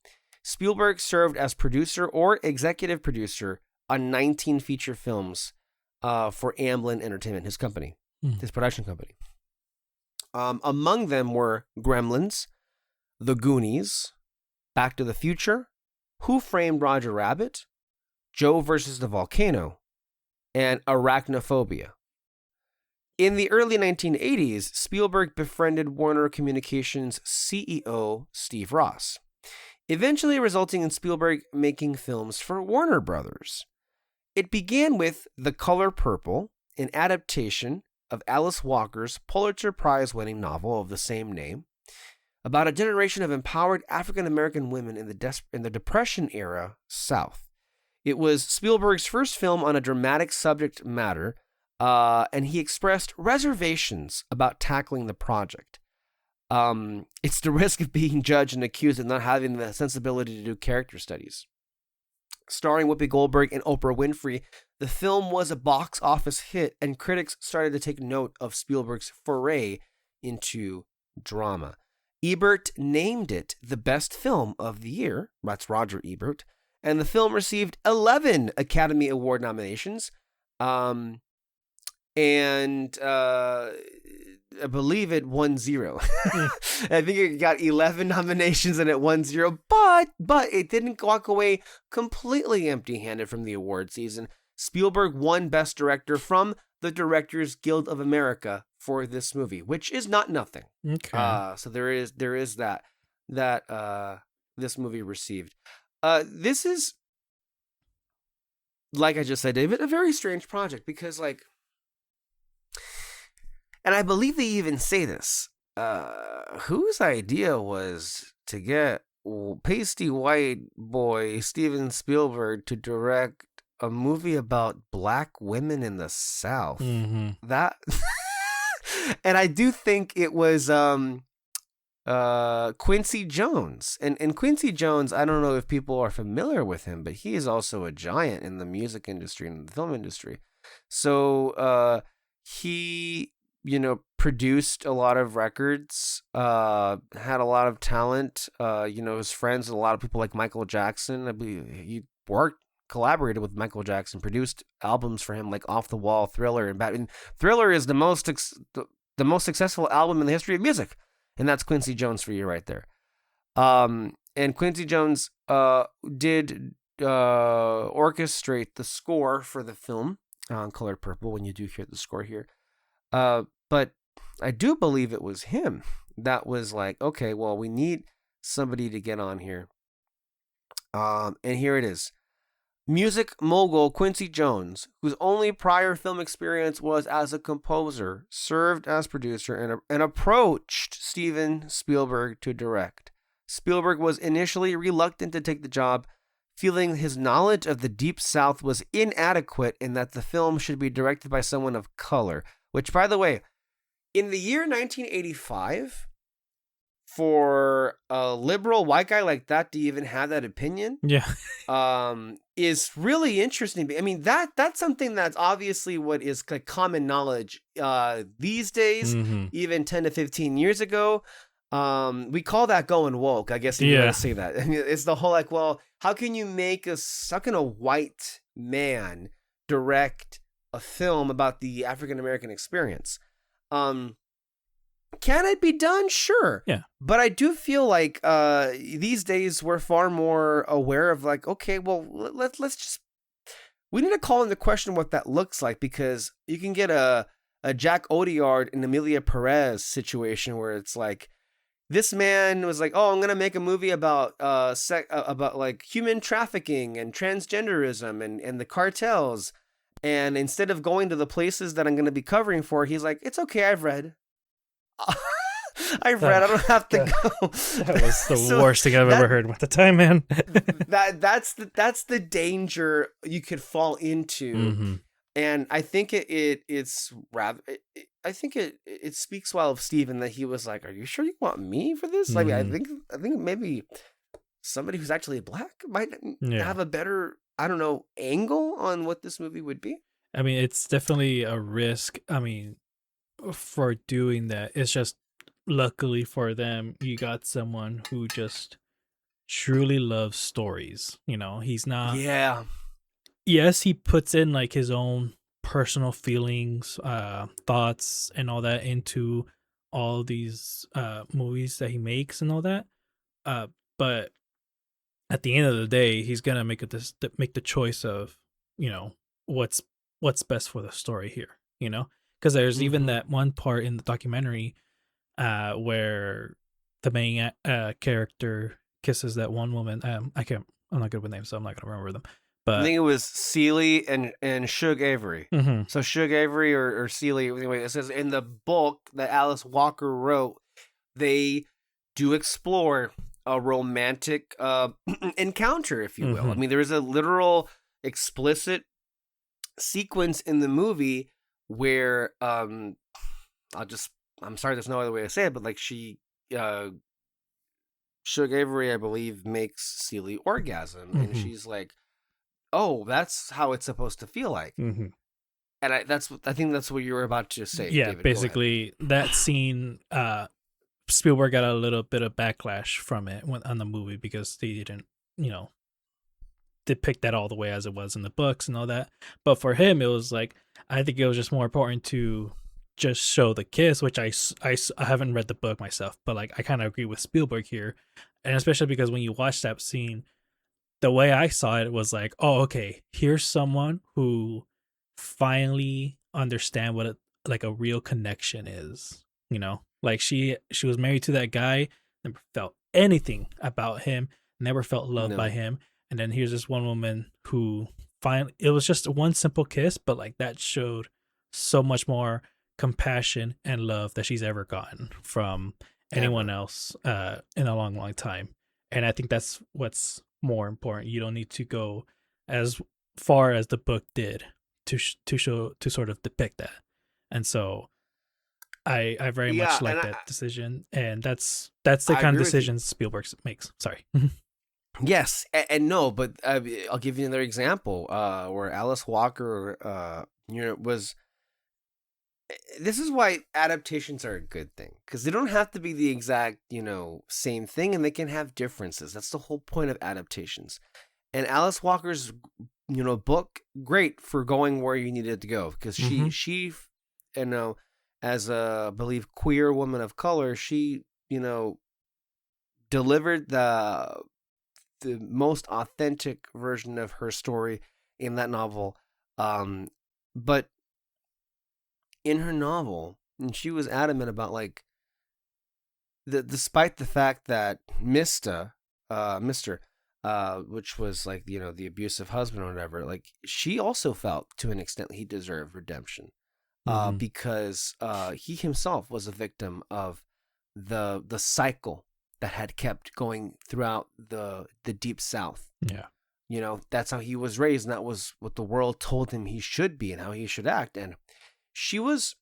Spielberg served as producer or executive producer on 19 feature films for Amblin Entertainment, his company, his production company. Among them were Gremlins, The Goonies, Back to the Future, Who Framed Roger Rabbit, Joe versus the Volcano, and Arachnophobia. In the early 1980s, Spielberg befriended Warner Communications CEO Steve Ross, eventually resulting in Spielberg making films for Warner Brothers. It began with The Color Purple, an adaptation of Alice Walker's Pulitzer Prize-winning novel of the same name, about a generation of empowered African-American women in the Depression-era South. It was Spielberg's first film on a dramatic subject matter, and he expressed reservations about tackling the project. It's the risk of being judged and accused of not having the sensibility to do character studies. Starring Whoopi Goldberg and Oprah Winfrey, the film was a box office hit, and critics started to take note of Spielberg's foray into drama. Ebert named it the best film of the year. That's Roger Ebert. And the film received 11 Academy Award nominations, and I believe it won 0. I think it got 11 nominations and it won 0, but it didn't walk away completely empty-handed from the award season. Spielberg won Best Director from the Directors Guild of America for this movie, which is not nothing. Okay. So there is that this movie received. This is, like I just said, David, a very strange project because, like, and I believe they even say this, whose idea was to get pasty white boy Steven Spielberg to direct a movie about black women in the South? Mm-hmm. That, and I do think it was Quincy Jones. And Quincy Jones, I don't know if people are familiar with him, but he is also a giant in the music industry and the film industry. So he, produced a lot of records, had a lot of talent, his friends, a lot of people like Michael Jackson. I believe he collaborated with Michael Jackson, produced albums for him like Off the Wall, Thriller, and Thriller is the most successful album in the history of music, and that's Quincy Jones for you right there. And Quincy Jones did orchestrate the score for the film on Color Purple, when you do hear the score here. But I do believe it was him that was like, okay, well, we need somebody to get on here. And here it is. Music mogul Quincy Jones, whose only prior film experience was as a composer, served as producer and approached Steven Spielberg to direct. Spielberg was initially reluctant to take the job, feeling his knowledge of the Deep South was inadequate and that the film should be directed by someone of color. Which, by the way, in the year 1985, for a liberal white guy like that to even have that opinion, is really interesting. I mean, that's something that's obviously what is like common knowledge these days, even 10 to 15 years ago. We call that going woke, I guess you want to say that. I mean, it's the whole like, well, how can a white man direct a film about the African American experience? Can it be done? Sure. Yeah. But I do feel like these days we're far more aware of like, okay, well, we need to call into question what that looks like, because you can get a Jack Odiard and Emilia Perez situation where it's like, this man was like, oh, I'm going to make a movie about like human trafficking and transgenderism and the cartels. And instead of going to the places that I'm going to be covering for, he's like, it's okay, I've read. I don't have to go. That was the worst thing I've ever heard at the time, man. that's the danger you could fall into. And I think it's rather, I think it speaks well of Steven that he was like, are you sure you want me for this? Like, I think maybe somebody who's actually black might have a better, I don't know, angle on what this movie would be. I mean, it's definitely a risk. I mean, for doing that, it's just luckily for them, you got someone who just truly loves stories. He's not. Yeah. Yes, he puts in like his own personal feelings, thoughts, and all that into all these movies that he makes and all that. But at the end of the day, he's gonna make the choice of what's best for the story here. Because there's even that one part in the documentary where the main character kisses that one woman. I'm not good with names, so I'm not gonna remember them. But I think it was Seeley and Shug Avery. So Shug Avery or Seeley, anyway, it says in the book that Alice Walker wrote, they do explore a romantic encounter, if you will. I mean, there is a literal explicit sequence in the movie where I'm sorry, there's no other way to say it, but like Shug Avery, I believe, makes Seeley orgasm, and she's like, oh, that's how it's supposed to feel like. And I think that's what you were about to say. Yeah, David. basically that scene, Spielberg got a little bit of backlash from it on the movie because they didn't, depict that all the way as it was in the books and all that. But for him, it was like, I think it was just more important to just show the kiss, which I haven't read the book myself, but like I kind of agree with Spielberg here, and especially because when you watch that scene, the way I saw it was like, oh, okay, here's someone who finally understand what like a real connection is. You know, like she was married to that guy, never felt anything about him, never felt loved by No. him, and then here's this one woman who finally, it was just one simple kiss, but like that showed so much more compassion and love that she's ever gotten from anyone Ever. else in a long, long time. And I think that's what's more important. You don't need to go as far as the book did to show, to sort of depict that. And so I very Yeah, much like and that decision, and that's the I kind of agree with you. decisions Spielberg makes. Sorry. Yes, and no, but I'll give you another example where Alice Walker, was. This is why adaptations are a good thing, because they don't have to be the exact, same thing, and they can have differences. That's the whole point of adaptations. And Alice Walker's, book, great for going where you needed to go, because Mm-hmm. as a, I believe, queer woman of color, she, delivered the most authentic version of her story in that novel. But in her novel, and she was adamant about, like, despite the fact that Mister, which was like, the abusive husband or whatever, like, she also felt to an extent he deserved redemption, Mm-hmm. because he himself was a victim of the cycle that had kept going throughout the deep South. Yeah. That's how he was raised, and that was what the world told him he should be and how he should act. And she was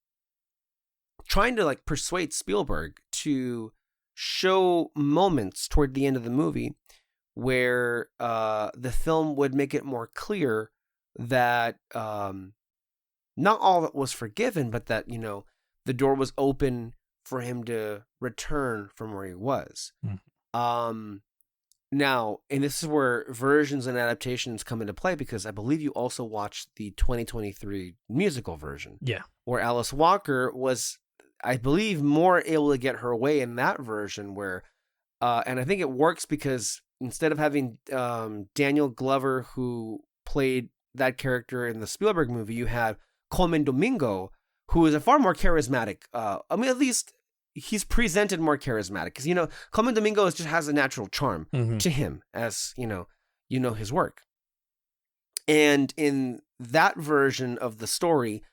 trying to, like, persuade Spielberg to show moments toward the end of the movie where the film would make it more clear that not all that was forgiven, but that, the door was open for him to return from where he was. Mm. Now, and this is where versions and adaptations come into play, because I believe you also watched the 2023 musical version. Yeah. Where Alice Walker was, I believe, more able to get her way in that version, where, and I think it works because instead of having Daniel Glover, who played that character in the Spielberg movie, you had Colman Domingo, who is a far more charismatic, at least he's presented more charismatic, because Colman Domingo just has a natural charm to him, as his work. And in that version of the story,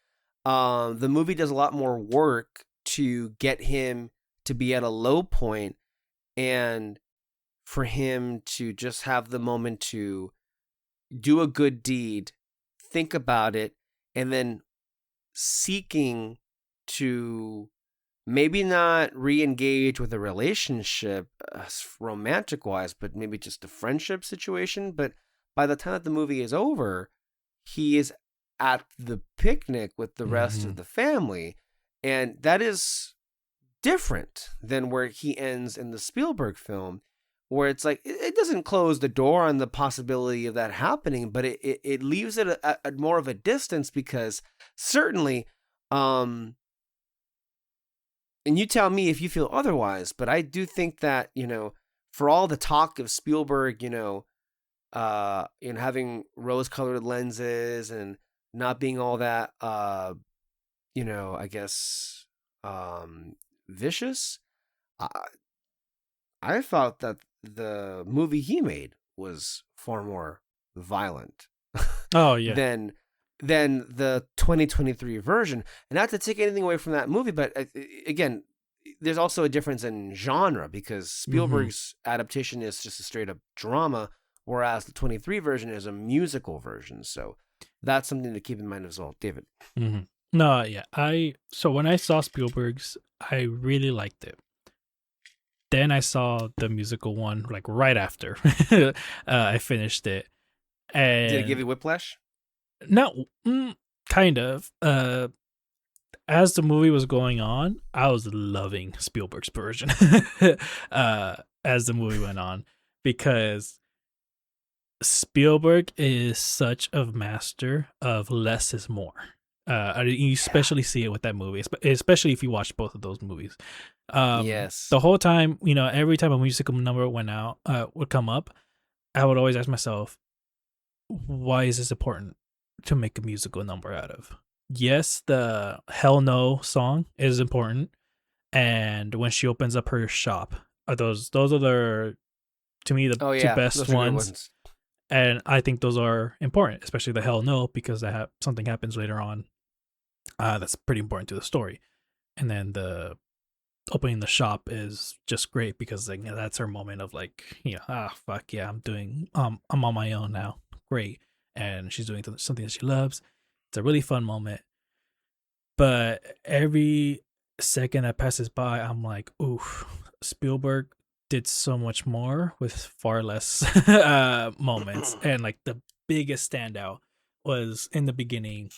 the movie does a lot more work to get him to be at a low point, and for him to just have the moment to do a good deed, think about it, and then seeking to maybe not re-engage with a relationship romantic wise, but maybe just a friendship situation. But by the time that the movie is over, he is at the picnic with the rest of the family. And that is different than where he ends in the Spielberg film, where it's like, it doesn't close the door on the possibility of that happening, but it leaves it at more of a distance, because certainly, and you tell me if you feel otherwise, but I do think that, for all the talk of Spielberg, having rose-colored lenses and not being all that, I guess, vicious, I thought that the movie he made was far more violent Oh yeah. than the 2023 version. And not to take anything away from that movie, but again, there's also a difference in genre, because Spielberg's adaptation is just a straight up drama, whereas the 23 version is a musical version. So that's something to keep in mind as well, David. No, yeah. So when I saw Spielberg's, I really liked it. Then I saw the musical one, like, right after I finished it. And did it give you whiplash? No, kind of. As the movie was going on, I was loving Spielberg's version as the movie went on, because Spielberg is such a master of less is more. You especially see it with that movie, especially if you watch both of those movies. Yes. The whole time, every time a musical number would come up, I would always ask myself, why is this important to make a musical number out of? Yes, the Hell No song is important, and when she opens up her shop, those are to me the Oh two yeah, best those are good ones. ones. And I think those are important, especially the Hell No, because something happens later on that's pretty important to the story. And then the opening the shop is just great because like that's her moment of like, fuck yeah, I'm on my own now, great. And she's doing something that she loves. It's a really fun moment, but every second that passes by, I'm like, oof, Spielberg did so much more with far less moments. And like the biggest standout was in the beginning,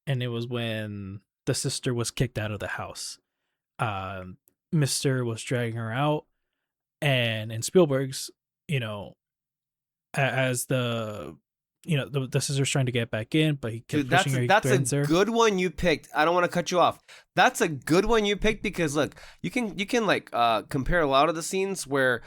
and it was when the sister was kicked out of the house. Mister was dragging her out, and in Spielberg's, you know, as the sister's trying to get back in, but he kept Dude, pushing her, he that's a threatens her. good one you picked. I don't want to cut you off. That's a good one you picked because look, you can like compare a lot of the scenes where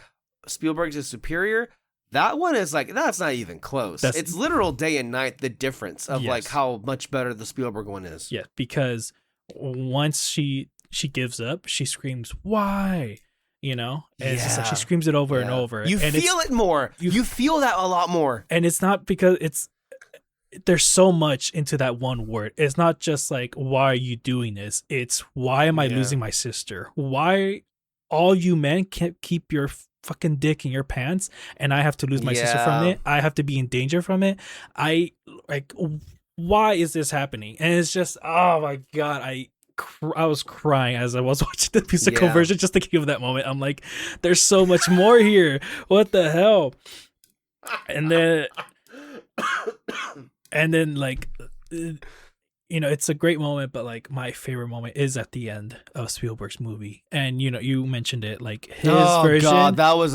Spielberg's is superior. That one is like that's not even close. It's literal day and night the difference of like how much better the Spielberg one is. Yeah, because once she gives up, she screams, "Why?" And it's just like she screams it over and over. You and feel it more. You feel that a lot more. And it's not because there's so much into that one word. It's not just like, why are you doing this? It's, why am I losing my sister? Why all you men can't keep your fucking dick in your pants and I have to lose my sister from it? I have to be in danger from it. Why is this happening? And it's just, oh my God, I was crying as I was watching the musical version, just thinking of that moment. I'm like, there's so much more here. What the hell? And then like, it's a great moment, but like my favorite moment is at the end of Spielberg's movie. And you mentioned it, like his version. Oh God, that was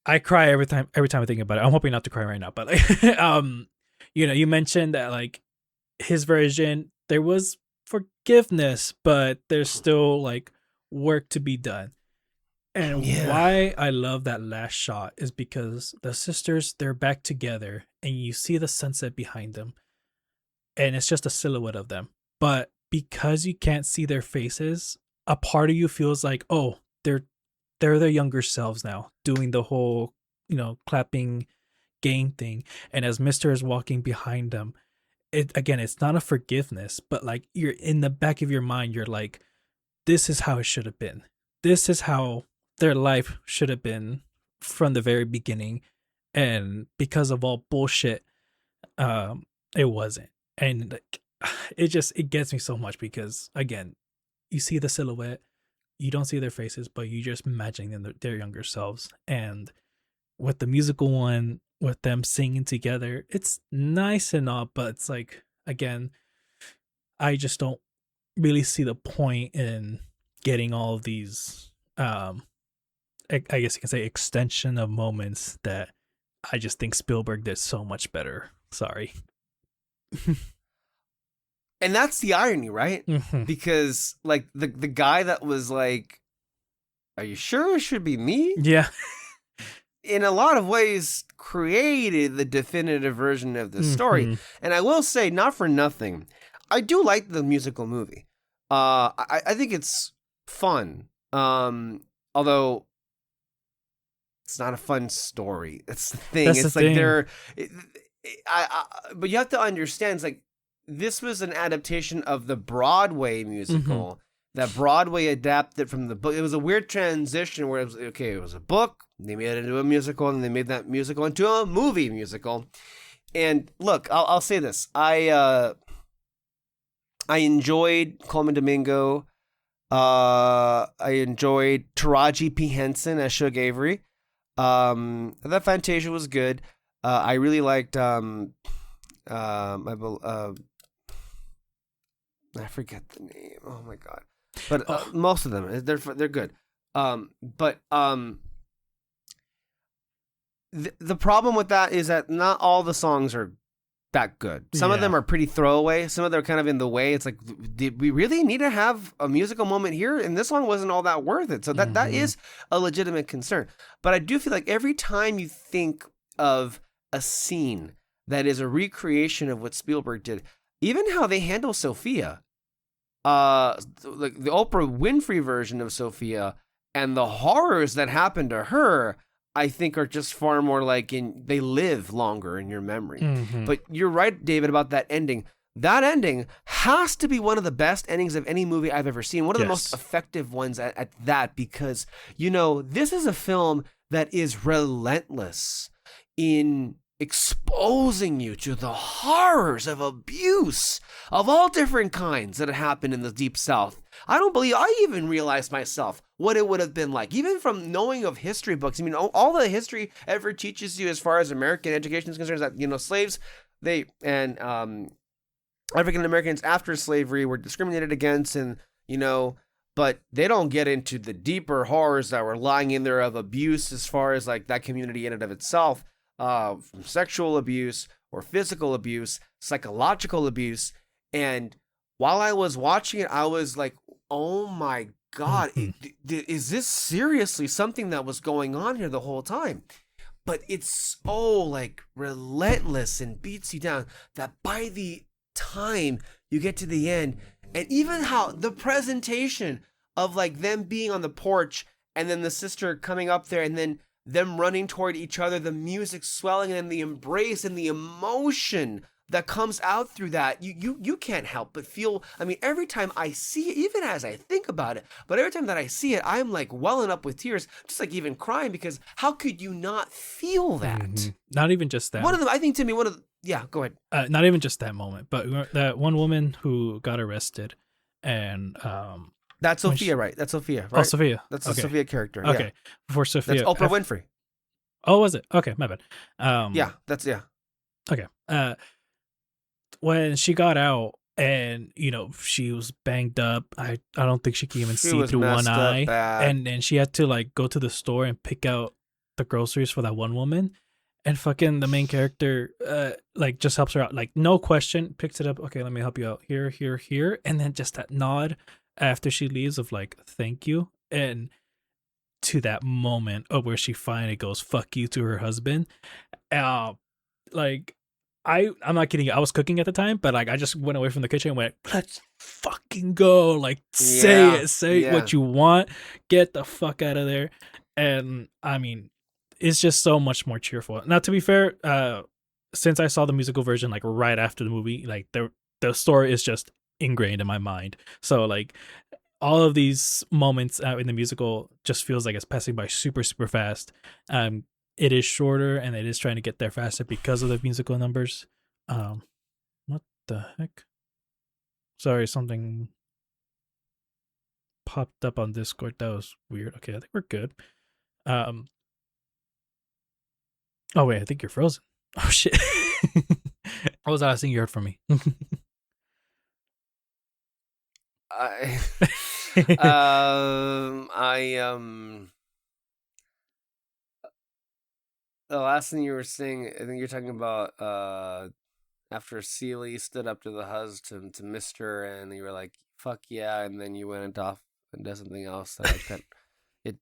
I cry every time I think about it. I'm hoping not to cry right now, but like, you mentioned that like his version, there was forgiveness, but there's still like work to be done. And why I love that last shot is because the sisters, they're back together and you see the sunset behind them and it's just a silhouette of them. But because you can't see their faces, a part of you feels like, oh, they're their younger selves now doing the whole, clapping game thing. And as Mister is walking behind them, it's not a forgiveness, but like you're in the back of your mind, you're like, this is how it should have been. This is how their life should have been from the very beginning. And because of all bullshit, it wasn't. And like, it gets me so much because again, you see the silhouette, you don't see their faces, but you just imagining them their younger selves. And with the musical one, with them singing together, it's nice and all, but it's like, again, I just don't really see the point in getting all of these I guess you can say extension of moments that I just think Spielberg did so much better. Sorry. And that's the irony, right? Mm-hmm. Because like the guy that was like, are you sure it should be me? Yeah. In a lot of ways created the definitive version of the story. And I will say, not for nothing, I do like the musical movie. I think it's fun. Although it's not a fun story. That's the thing. That's it's the like thing. they're but you have to understand, it's like this was an adaptation of the Broadway musical that Broadway adapted from the book. It was a weird transition where it was a book, they made it into a musical, and they made that musical into a movie musical. And look, I'll say this. I enjoyed Coleman Domingo. I enjoyed Taraji P. Henson as Shug Avery. That Fantasia was good. I really liked I forget the name. Oh my God. But most of them, they're good. But the problem with that is that not all the songs are that good. Some of them are pretty throwaway. Some of them are kind of in the way. It's like, did we really need to have a musical moment here? And this song wasn't all that worth it. So that is a legitimate concern. But I do feel like every time you think of a scene that is a recreation of what Spielberg did, even how they handle Sophia, like the Oprah Winfrey version of Sophia, and the horrors that happened to her, I think are just far more like they live longer in your memory. But you're right, David, about that ending. That ending has to be one of the best endings of any movie I've ever seen. One of the most effective ones at that, because, this is a film that is relentless in exposing you to the horrors of abuse of all different kinds that had happened in the Deep South. I don't believe I even realized myself what it would have been like, even from knowing of history books. I mean, all the history ever teaches you as far as American education is concerned is that, slaves, African Americans after slavery were discriminated against, and, but they don't get into the deeper horrors that were lying in there of abuse as far as like that community in and of itself. From sexual abuse or physical abuse, psychological abuse. And while I was watching it, I was like, oh my God, is this seriously something that was going on here the whole time? But it's so like relentless and beats you down that by the time you get to the end, and even how the presentation of like them being on the porch and then the sister coming up there and then them running toward each other, the music swelling, and the embrace and the emotion that comes out through that, you can't help but feel. I mean, every time I see it, even as I think about it, but every time that I see it, I'm like welling up with tears, just like even crying, because how could you not feel that? Not even just that. I think to me, go ahead. Not even just that moment, but that one woman who got arrested, and that's Sophia, right? That's Sophia, right? Oh, Sophia. That's the Sophia character. Okay, before Sophia. That's Oprah Winfrey. Oh, was it? Okay, my bad. Okay. When she got out and, she was banged up, I don't think she could even see through one eye. And then she had to like go to the store and pick out the groceries for that one woman. And fucking the main character like just helps her out. Like, no question, picks it up. Okay, let me help you out. Here, here, here. And then just that nod after she leaves of like, thank you. And to that moment of where she finally goes, fuck you, to her husband. Like, I'm not kidding you. I was cooking at the time, but like I just went away from the kitchen and went, let's fucking go. Like, say what you want. Get the fuck out of there. And I mean, it's just so much more cheerful. Now, to be fair, since I saw the musical version like right after the movie, like the story is just ingrained in my mind. So like all of these moments in the musical just feels like it's passing by super, super fast. It is shorter and it is trying to get there faster because of the musical numbers. What the heck? Sorry, something popped up on Discord. That was weird. Okay, I think we're good. Oh wait, I think you're frozen. Oh shit. What was the last thing you heard from me? The last thing you were saying, I think you're talking about after Celie stood up to the husband, to Mister, and you were like, fuck yeah, and then you went off and did something else that it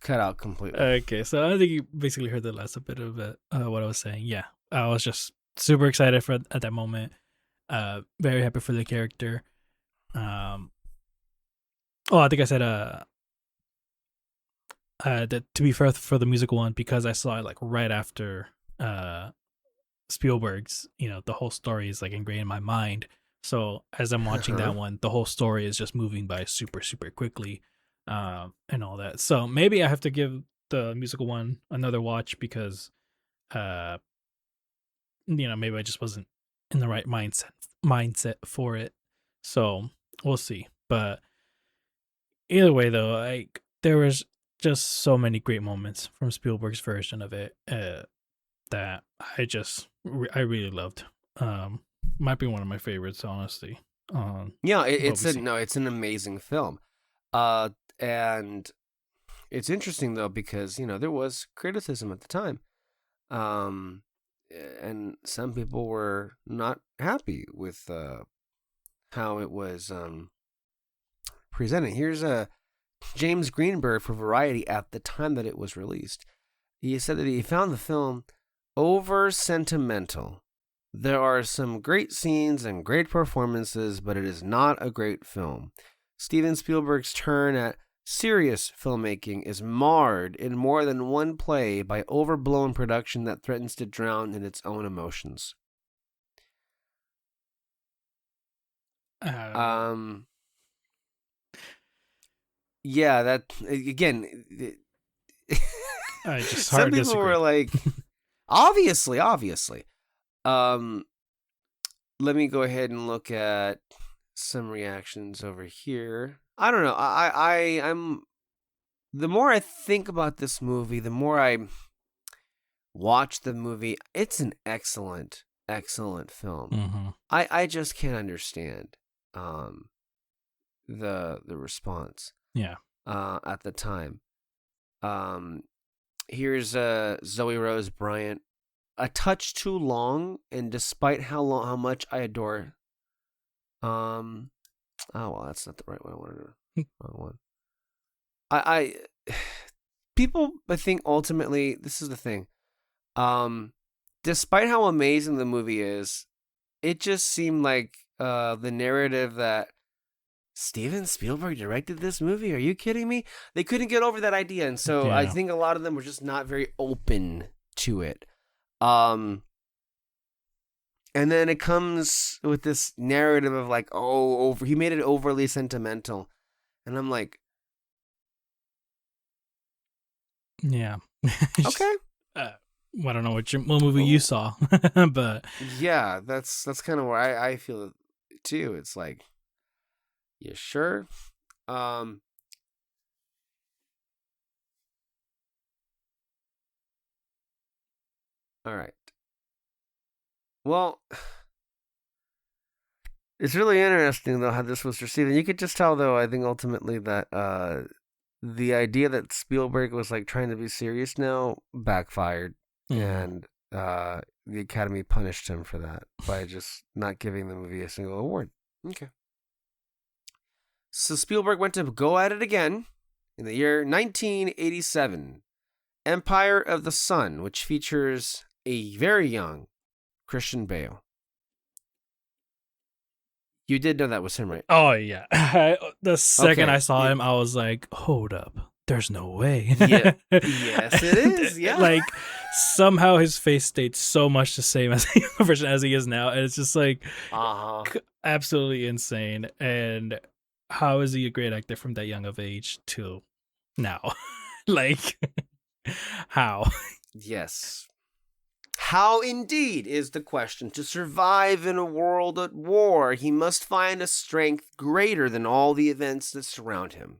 cut out completely. Okay, so I think you basically heard the last bit of it, what I was saying. Yeah, I was just super excited at that moment. Very happy for the character. I think I said that to be fair for the musical one, because I saw it like right after Spielberg's, the whole story is like ingrained in my mind. So as I'm watching that one, the whole story is just moving by super, super quickly, and all that. So maybe I have to give the musical one another watch because, maybe I just wasn't in the right mindset for it. So we'll see. But either way, though, like there was just so many great moments from Spielberg's version of it that I really loved. Might be one of my favorites, honestly. It's an amazing film. And it's interesting though because there was criticism at the time Um, and some people were not happy with how it was presented. Here's James Greenberg for Variety at the time that it was released. He said that he found the film over sentimental. There are some great scenes and great performances, but it is not a great film. Steven Spielberg's turn at serious filmmaking is marred in more than one play by overblown production that threatens to drown in its own emotions. Yeah, that again. Just Some hard people disagree. were like, obviously. Let me go ahead and look at some reactions over here. I don't know. I'm. The more I think about this movie, the more I watch the movie. It's an excellent film. Mm-hmm. I just can't understand the response. Yeah. At the time. Here's Zoe Rose Bryant. A touch too long, and despite how much I adore. Oh well, that's not the right one. I wanted the wrong one. I people, I think ultimately this is the thing. Despite how amazing the movie is, it just seemed like the narrative that Steven Spielberg directed this movie. Are you kidding me? They couldn't get over that idea, and so I think a lot of them were just not very open to it. And then it comes with this narrative of like, he made it overly sentimental, and I'm like, yeah, okay. I don't know what movie you saw, but yeah, that's kind of where I feel too. It's like, you sure? All right. Well, it's really interesting though how this was received, and you could just tell though. I think ultimately that the idea that Spielberg was like trying to be serious now backfired, and the Academy punished him for that by just not giving the movie a single award. Okay. So Spielberg went to go at it again in the year 1987. Empire of the Sun, which features a very young Christian Bale. You did know that was him, right? Oh, yeah. The second I saw him, I was like, hold up. There's no way. Yeah. Yes, it is. Yeah. Like, somehow his face stayed so much the same as the young version as he is now. And it's just like absolutely insane. And how is he a great actor from that young of age to now? Like, how? Yes. How indeed is the question. To survive in a world at war, he must find a strength greater than all the events that surround him.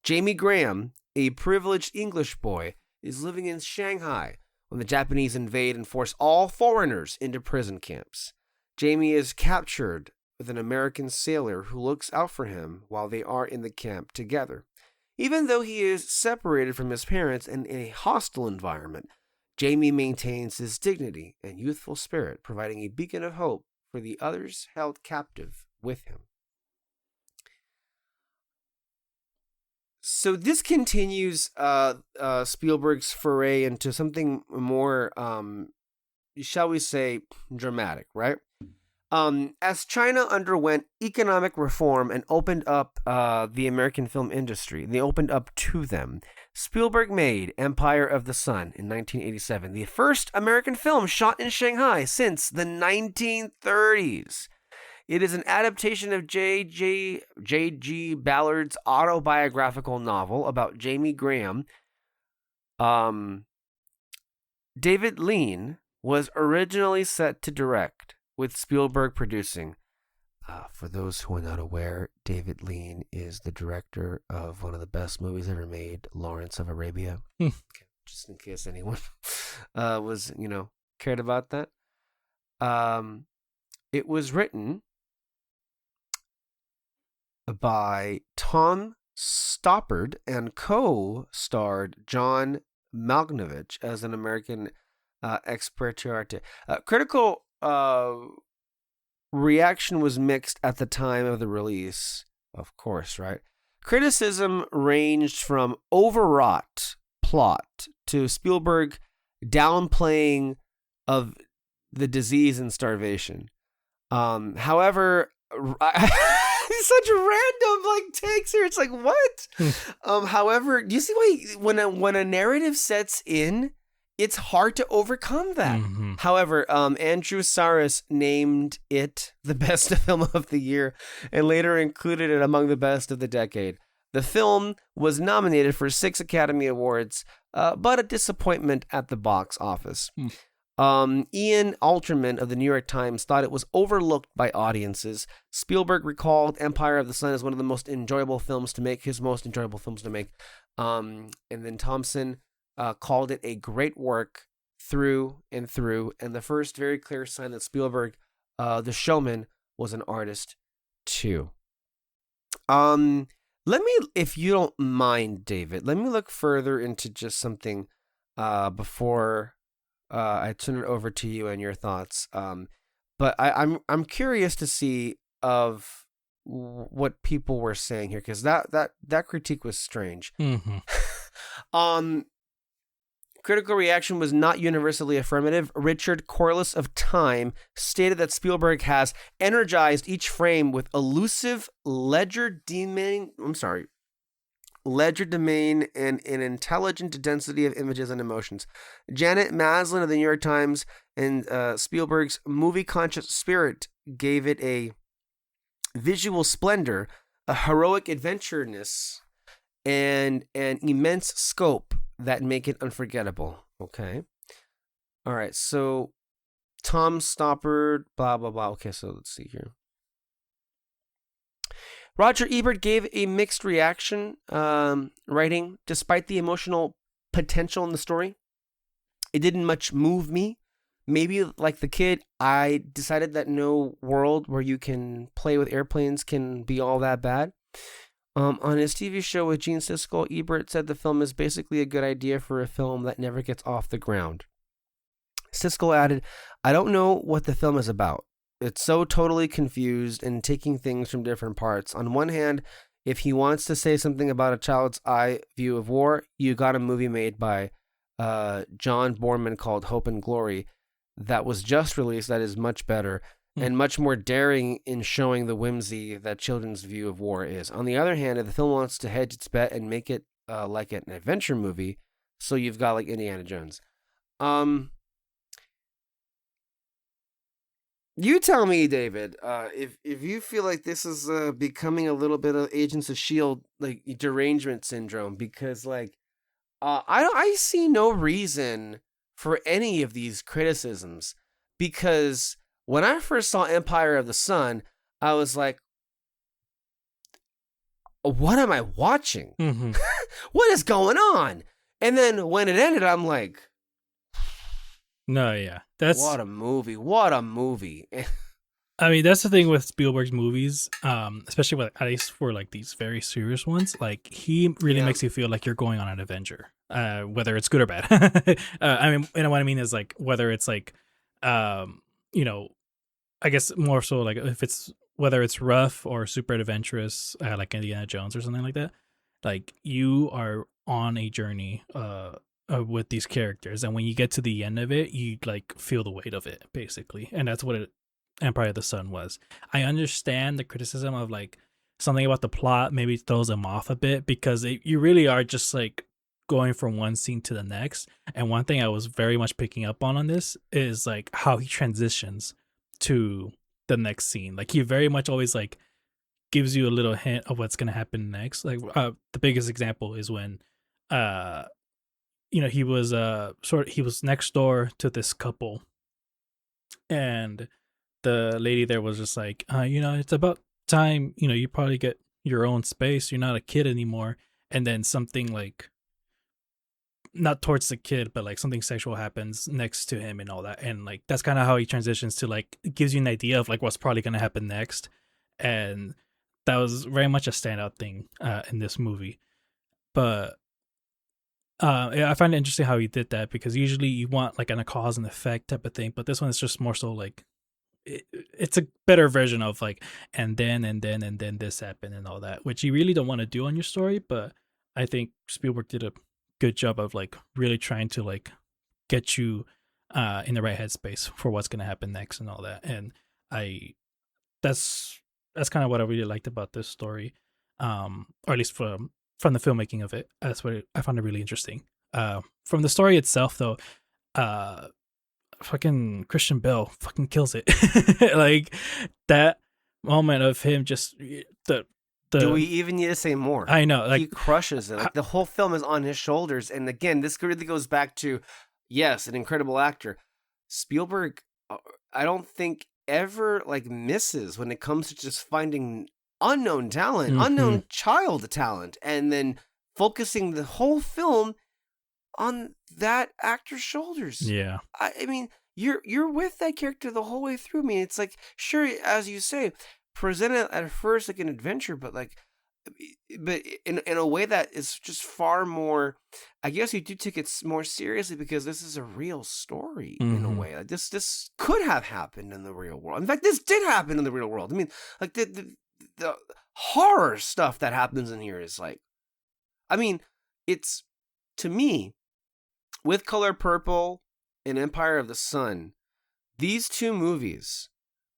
Jamie Graham, a privileged English boy, is living in Shanghai when the Japanese invade and force all foreigners into prison camps. Jamie is captured with an American sailor who looks out for him while they are in the camp together. Even though he is separated from his parents and in a hostile environment, Jamie maintains his dignity and youthful spirit, providing a beacon of hope for the others held captive with him. So this continues Spielberg's foray into something more, shall we say, dramatic, right? As China underwent economic reform and opened up the American film industry, they opened up to them. Spielberg made Empire of the Sun in 1987, the first American film shot in Shanghai since the 1930s. It is an adaptation of J.G. Ballard's autobiographical novel about Jamie Graham. David Lean was originally set to direct, with Spielberg producing. For those who are not aware, David Lean is the director of one of the best movies ever made, Lawrence of Arabia. Just in case anyone was, cared about that. It was written by Tom Stoppard and co-starred John Malkovich as an American Experto arte. Critical reaction was mixed at the time of the release, of course, right? Criticism ranged from overwrought plot to Spielberg downplaying of the disease and starvation. However, such random takes here. It's like, what? However, do you see why when a narrative sets in, it's hard to overcome that. Mm-hmm. However, Andrew Saris named it the best film of the year and later included it among the best of the decade. The film was nominated for 6 Academy Awards, but a disappointment at the box office. Ian Alterman of the New York Times thought it was overlooked by audiences. Spielberg recalled Empire of the Sun as one of the most enjoyable films to make, his most enjoyable films to make. And then Thompson called it a great work through and through, and the first very clear sign that Spielberg, the showman, was an artist too. Let me, if you don't mind, David, let me look further into just something before I turn it over to you and your thoughts. But I'm curious to see of what people were saying here, because that critique was strange. Mm-hmm. Critical reaction was not universally affirmative. Richard Corliss of Time stated that Spielberg has energized each frame with elusive legerdemain and an intelligent density of images and emotions. Janet Maslin of the New York Times and Spielberg's movie-conscious spirit gave it a visual splendor, a heroic adventureness, and an immense scope that make it unforgettable. Okay. All right. So Tom Stoppard, blah, blah, blah. Okay. So let's see here. Roger Ebert gave a mixed reaction, writing, despite the emotional potential in the story, it didn't much move me. Maybe like the kid, I decided that no world where you can play with airplanes can be all that bad. On his TV show with Gene Siskel, Ebert said the film is basically a good idea for a film that never gets off the ground. Siskel added, I don't know what the film is about. It's so totally confused and taking things from different parts. On one hand, if he wants to say something about a child's eye view of war, you got a movie made by John Borman called Hope and Glory that was just released that is much better and much more daring in showing the whimsy that children's view of war is. On the other hand, if the film wants to hedge its bet and make it like an adventure movie, so you've got like Indiana Jones. You tell me, David, if you feel like this is becoming a little bit of Agents of S.H.I.E.L.D. like derangement syndrome, because like I see no reason for any of these criticisms, because when I first saw Empire of the Sun, I was like, what am I watching? Mm-hmm. What is going on? And then when it ended, I'm like, no, yeah. That's what a movie. What a movie. I mean, that's the thing with Spielberg's movies, especially with, at least for like these very serious ones. Like he really makes you feel like you're going on an adventure, whether it's good or bad. I mean, and what I mean is like whether it's like, you know, I guess more so like if it's whether it's rough or super adventurous, like Indiana Jones or something like that. Like you are on a journey, with these characters, and when you get to the end of it, you like feel the weight of it, basically, and that's what Empire of the Sun was. I understand the criticism of like something about the plot maybe throws them off a bit, because you really are just like going from one scene to the next. And one thing I was very much picking up on this is like how he transitions to the next scene. Like he very much always like gives you a little hint of what's gonna happen next. Like the biggest example is when you know, he was he was next door to this couple, and the lady there was just like, you know, it's about time, you know, you probably get your own space, you're not a kid anymore. And then something like, not towards the kid, but like something sexual happens next to him and all that, and like that's kind of how he transitions to like, it gives you an idea of like what's probably going to happen next. And that was very much a standout thing in this movie. But Yeah, I find it interesting how he did that because usually you want like a cause and effect type of thing, but this one is just more so like it's a better version of like and then this happened and all that, which you really don't want to do on your story. But I think Spielberg did a good job of like really trying to like get you in the right headspace for what's gonna happen next and all that. And I that's that's kind of what I really liked about this story, or at least from the filmmaking of it. That's what I found it really interesting. From the story itself, though, uh, fucking Christian Bale fucking kills it. Like that moment of him just the. Do we even need to say more? I know, like he crushes it. Like the whole film is on his shoulders, and again, this really goes back to, yes, an incredible actor. Spielberg, I don't think ever like misses when it comes to just finding unknown talent, unknown child talent, and then focusing the whole film on that actor's shoulders. Yeah. I mean, you're with that character the whole way through. I mean, it's like, sure, as you say, presented at first like an adventure, but in a way that is just far more. I guess you do take it more seriously because this is a real story in a way. Like this could have happened in the real world. In fact, this did happen in the real world. I mean, like the horror stuff that happens in here is like, I mean, it's, to me, with Color Purple and Empire of the Sun, these two movies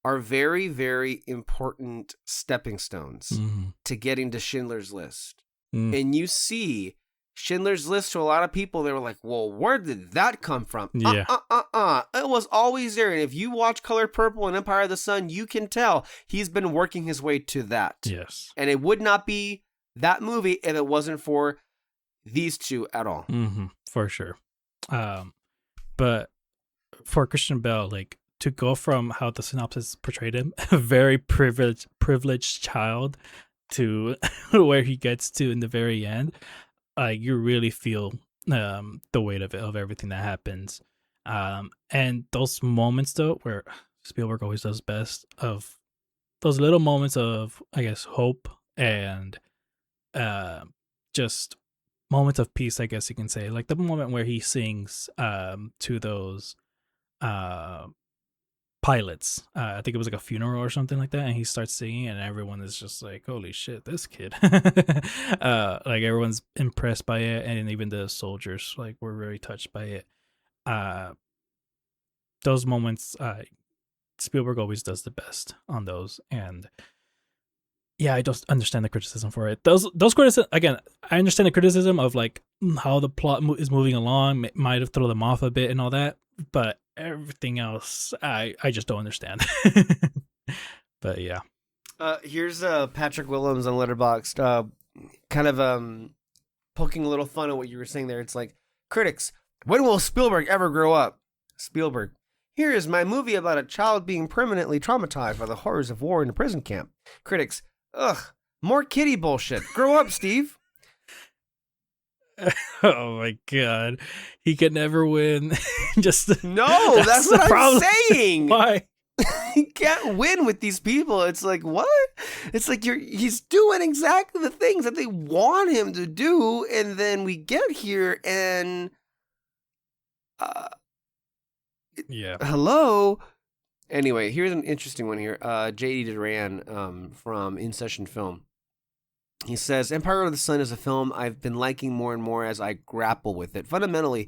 are very, very important stepping stones to getting to Schindler's List. And you see Schindler's List to a lot of people, they were like, well, where did that come from? Yeah. It was always there. And if you watch Color Purple and Empire of the Sun, you can tell he's been working his way to that. Yes. And it would not be that movie if it wasn't for these two at all. For sure. But for Christian Bale, like, to go from how the synopsis portrayed him, a very privileged child, to where he gets to in the very end, you really feel the weight of it, of everything that happens. And those moments, though, where Spielberg always does best, of those little moments of, I guess, hope and just moments of peace, I guess you can say. Like the moment where he sings to those pilots. I think it was like a funeral or something like that, and he starts singing, and everyone is just like, "Holy shit, this kid!" Like everyone's impressed by it, and even the soldiers like were very touched by it. Those moments, Spielberg always does the best on those, and yeah, I don't understand the criticism for it. Those criticism, again, I understand the criticism of like how the plot is moving along might have thrown them off a bit and all that, but everything else, I just don't understand. But yeah. Here's Patrick Willems on Letterboxd, kind of poking a little fun at what you were saying there. It's like, critics, when will Spielberg ever grow up? Spielberg, here is my movie about a child being permanently traumatized by the horrors of war in a prison camp. Critics, ugh, more kiddie bullshit. Grow up, Steve. Oh my god, he can never win. Just no, that's what I'm saying. Why? He can't win with these people. It's like, what? It's like he's doing exactly the things that they want him to do, and then we get here and yeah. Hello. Anyway, here's an interesting one here. J.D. Duran from In Session Film. He says, Empire of the Sun is a film I've been liking more and more as I grapple with it. Fundamentally,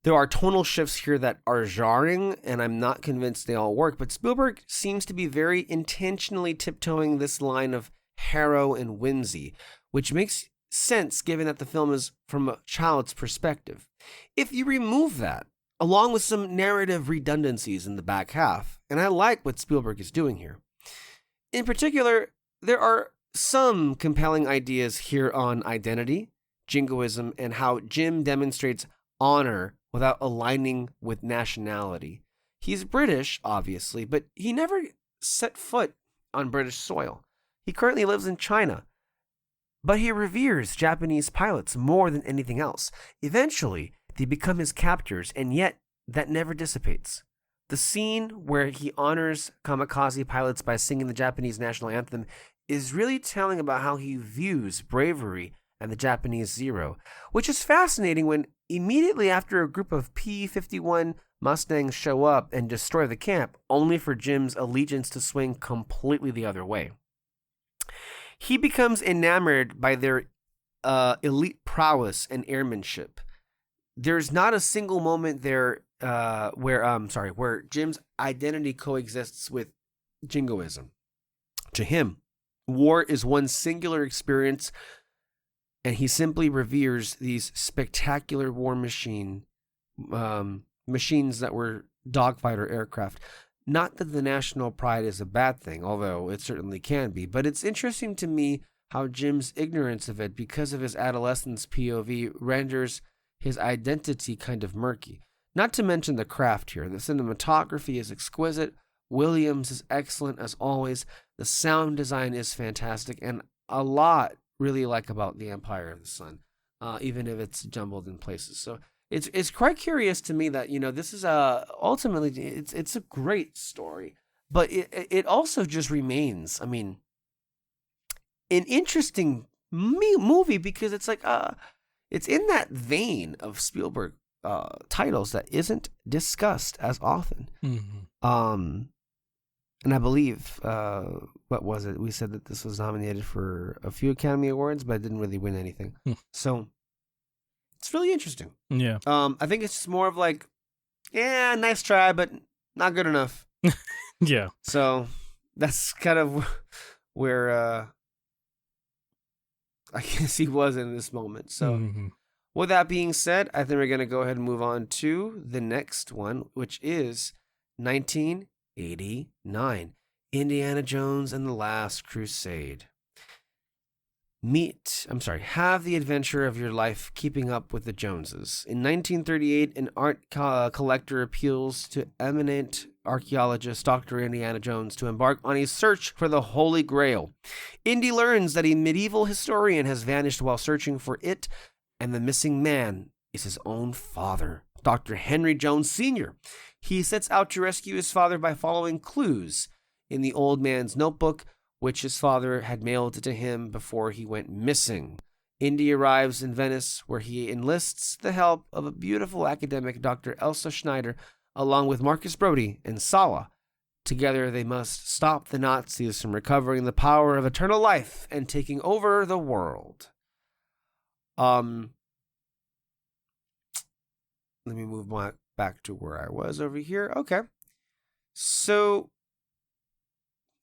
there are tonal shifts here that are jarring, and I'm not convinced they all work, but Spielberg seems to be very intentionally tiptoeing this line of harrow and whimsy, which makes sense given that the film is from a child's perspective. If you remove that, along with some narrative redundancies in the back half, and I like what Spielberg is doing here. In particular, there are some compelling ideas here on identity, jingoism, and how Jim demonstrates honor without aligning with nationality. He's British, obviously, but he never set foot on British soil. He currently lives in China, but he reveres Japanese pilots more than anything else. Eventually, they become his captors, and yet that never dissipates. The scene where he honors kamikaze pilots by singing the Japanese national anthem is really telling about how he views bravery and the Japanese Zero, which is fascinating when immediately after a group of P-51 Mustangs show up and destroy the camp, only for Jim's allegiance to swing completely the other way. He becomes enamored by their elite prowess and airmanship. There's not a single moment there where Jim's identity coexists with jingoism. To him, war is one singular experience, and he simply reveres these spectacular war machines that were dogfighter aircraft. Not that the national pride is a bad thing, although it certainly can be, but it's interesting to me how Jim's ignorance of it, because of his adolescence POV, renders his identity kind of murky. Not to mention the craft here. The cinematography is exquisite. Williams is excellent as always. The sound design is fantastic, and a lot really like about The Empire of the Sun, even if it's jumbled in places. So it's quite curious to me that, you know, this is ultimately it's a great story, but it also just remains, I mean, an interesting movie because it's like it's in that vein of Spielberg titles that isn't discussed as often. Mm-hmm. And I believe, what was it? We said that this was nominated for a few Academy Awards, but it didn't really win anything. So it's really interesting. Yeah. I think it's just more of like, yeah, nice try, but not good enough. Yeah. So that's kind of where I guess he was in this moment. So with that being said, I think we're going to go ahead and move on to the next one, which is 1989, Indiana Jones and the Last Crusade. Have the adventure of your life keeping up with the Joneses. In 1938, an art collector appeals to eminent archaeologist Dr. Indiana Jones to embark on a search for the Holy Grail. Indy learns that a medieval historian has vanished while searching for it, and the missing man is his own father, Dr. Henry Jones Sr. He sets out to rescue his father by following clues in the old man's notebook, which his father had mailed to him before he went missing. Indy arrives in Venice, where he enlists the help of a beautiful academic, Dr. Elsa Schneider, along with Marcus Brody and Sala. Together, they must stop the Nazis from recovering the power of eternal life and taking over the world. Let me move back to where I was over here. Okay. So,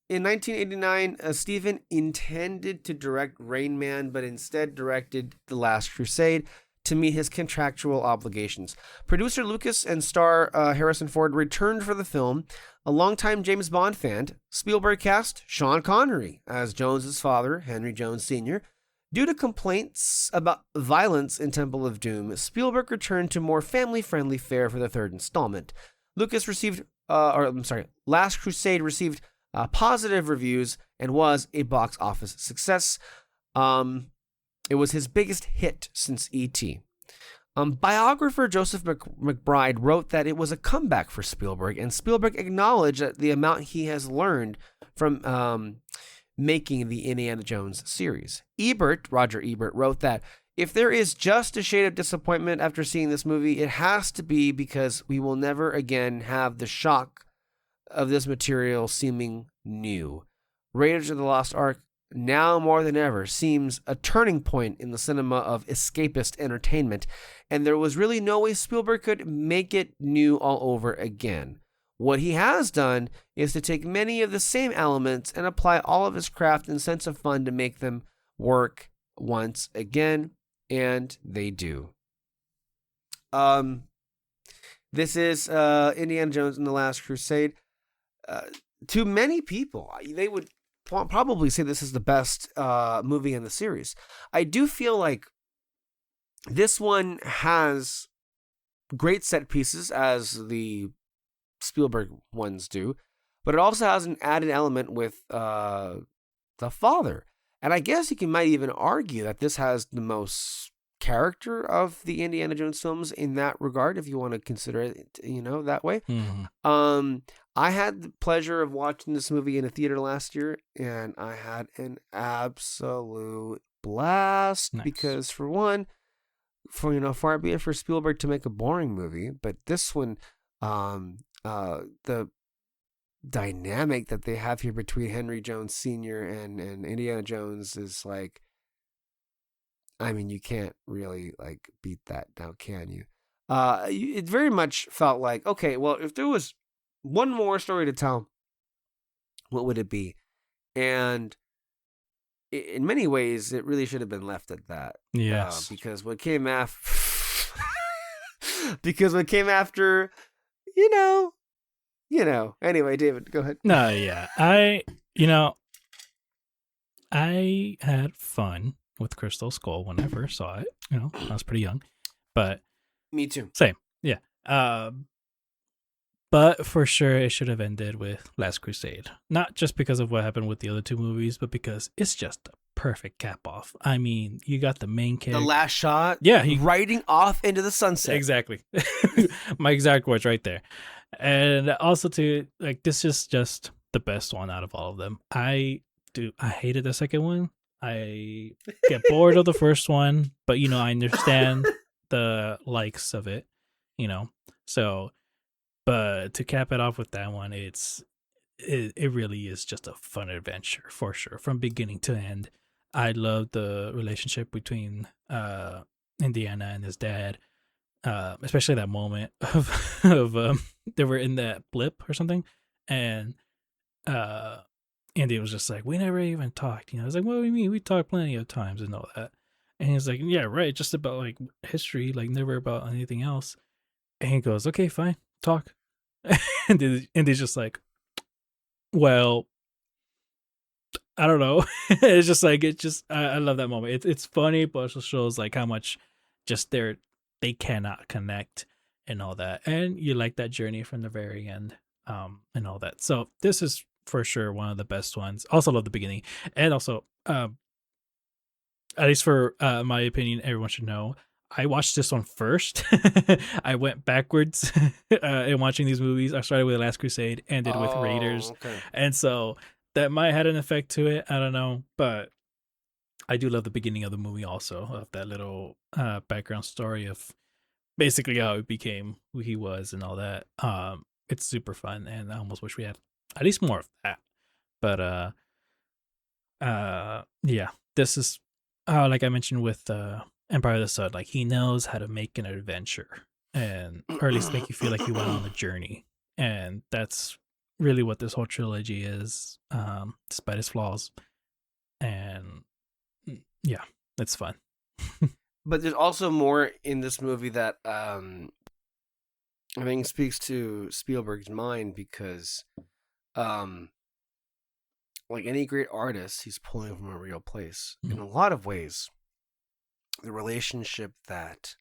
in 1989, Steven intended to direct Rain Man, but instead directed The Last Crusade to meet his contractual obligations. Producer Lucas and star Harrison Ford returned for the film. A longtime James Bond fan, Spielberg cast Sean Connery as Jones's father, Henry Jones Sr. Due to complaints about violence in Temple of Doom, Spielberg returned to more family-friendly fare for the third installment. Last Crusade received positive reviews and was a box office success. It was his biggest hit since E.T. Biographer Joseph McBride wrote that it was a comeback for Spielberg, and Spielberg acknowledged that the amount he has learned from making the Indiana Jones series. Roger Ebert, wrote that if there is just a shade of disappointment after seeing this movie, it has to be because we will never again have the shock of this material seeming new. Raiders of the Lost Ark, now more than ever, seems a turning point in the cinema of escapist entertainment, and there was really no way Spielberg could make it new all over again. What he has done is to take many of the same elements and apply all of his craft and sense of fun to make them work once again, and they do. This is Indiana Jones and the Last Crusade. To many people, they would probably say this is the best movie in the series. I do feel like this one has great set pieces, as the Spielberg ones do, but it also has an added element with the father. And I guess you might even argue that this has the most character of the Indiana Jones films in that regard, if you want to consider it, that way. Mm-hmm. I had the pleasure of watching this movie in a theater last year, and I had an absolute blast Nice. because for one, far be it for Spielberg to make a boring movie, but this one, the dynamic that they have here between Henry Jones Sr. and Indiana Jones is like, I mean, you can't really like beat that now, can you? It very much felt like, okay, well, if there was one more story to tell, what would it be? And in many ways, it really should have been left at that. Yes. Because what came after, you know. Anyway, David, go ahead. No, yeah. I had fun with Crystal Skull when I first saw it. I was pretty young, but Me too. same. Yeah. But for sure, it should have ended with Last Crusade. Not just because of what happened with the other two movies, but because it's just a perfect cap off. I mean, you got the main character. The last shot. Yeah. Riding off into the sunset. Exactly. My exact words right there. And also this is just the best one out of all of them. I hated the second one. I get bored of the first one, but I understand the likes of it, So, but to cap it off with that one, it really is just a fun adventure for sure, from beginning to end. I love the relationship between Indiana and his dad. Especially that moment of they were in that blip or something, and Andy was just like, "We never even talked." I was like, "What do you mean? We talked plenty of times and all that." And he's like, "Yeah, right, just about like history, like never about anything else." And he goes, "Okay, fine, talk." And Andy's just like, "Well, I don't know." It's just like I love that moment. It's funny, but also shows like how much just they cannot connect and all that. And you like that journey from the very end, and all that. So this is for sure one of the best ones. Also love the beginning. And also, at least for my opinion, everyone should know, I watched this one first. I went backwards in watching these movies. I started with The Last Crusade, ended with Raiders. Okay. And so that might have had an effect to it. I don't know. But I do love the beginning of the movie also, of that little background story of basically how he became who he was and all that. It's super fun, and I almost wish we had at least more of that. But yeah, this is like I mentioned with Empire of the Sun, like he knows how to make an adventure, or at least make you feel like you went on a journey, and that's really what this whole trilogy is, despite its flaws. And yeah, it's fun. But there's also more in this movie that I think speaks to Spielberg's mind because, like any great artist, he's pulling from a real place. Mm-hmm. In a lot of ways, the relationship that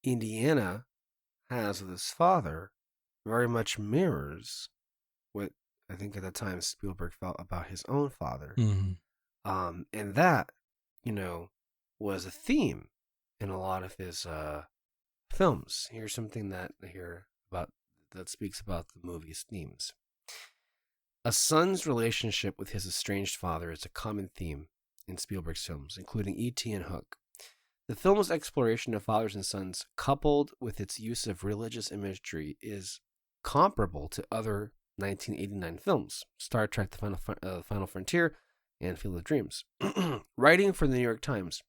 Indiana has with his father very much mirrors what I think at the time Spielberg felt about his own father. Mm-hmm. And that, was a theme in a lot of his films. Here's something that speaks about the movie's themes. A son's relationship with his estranged father is a common theme in Spielberg's films, including E.T. and Hook. The film's exploration of fathers and sons, coupled with its use of religious imagery, is comparable to other 1989 films, Star Trek: The Final Frontier, and Field of Dreams. Writing for the New York Times,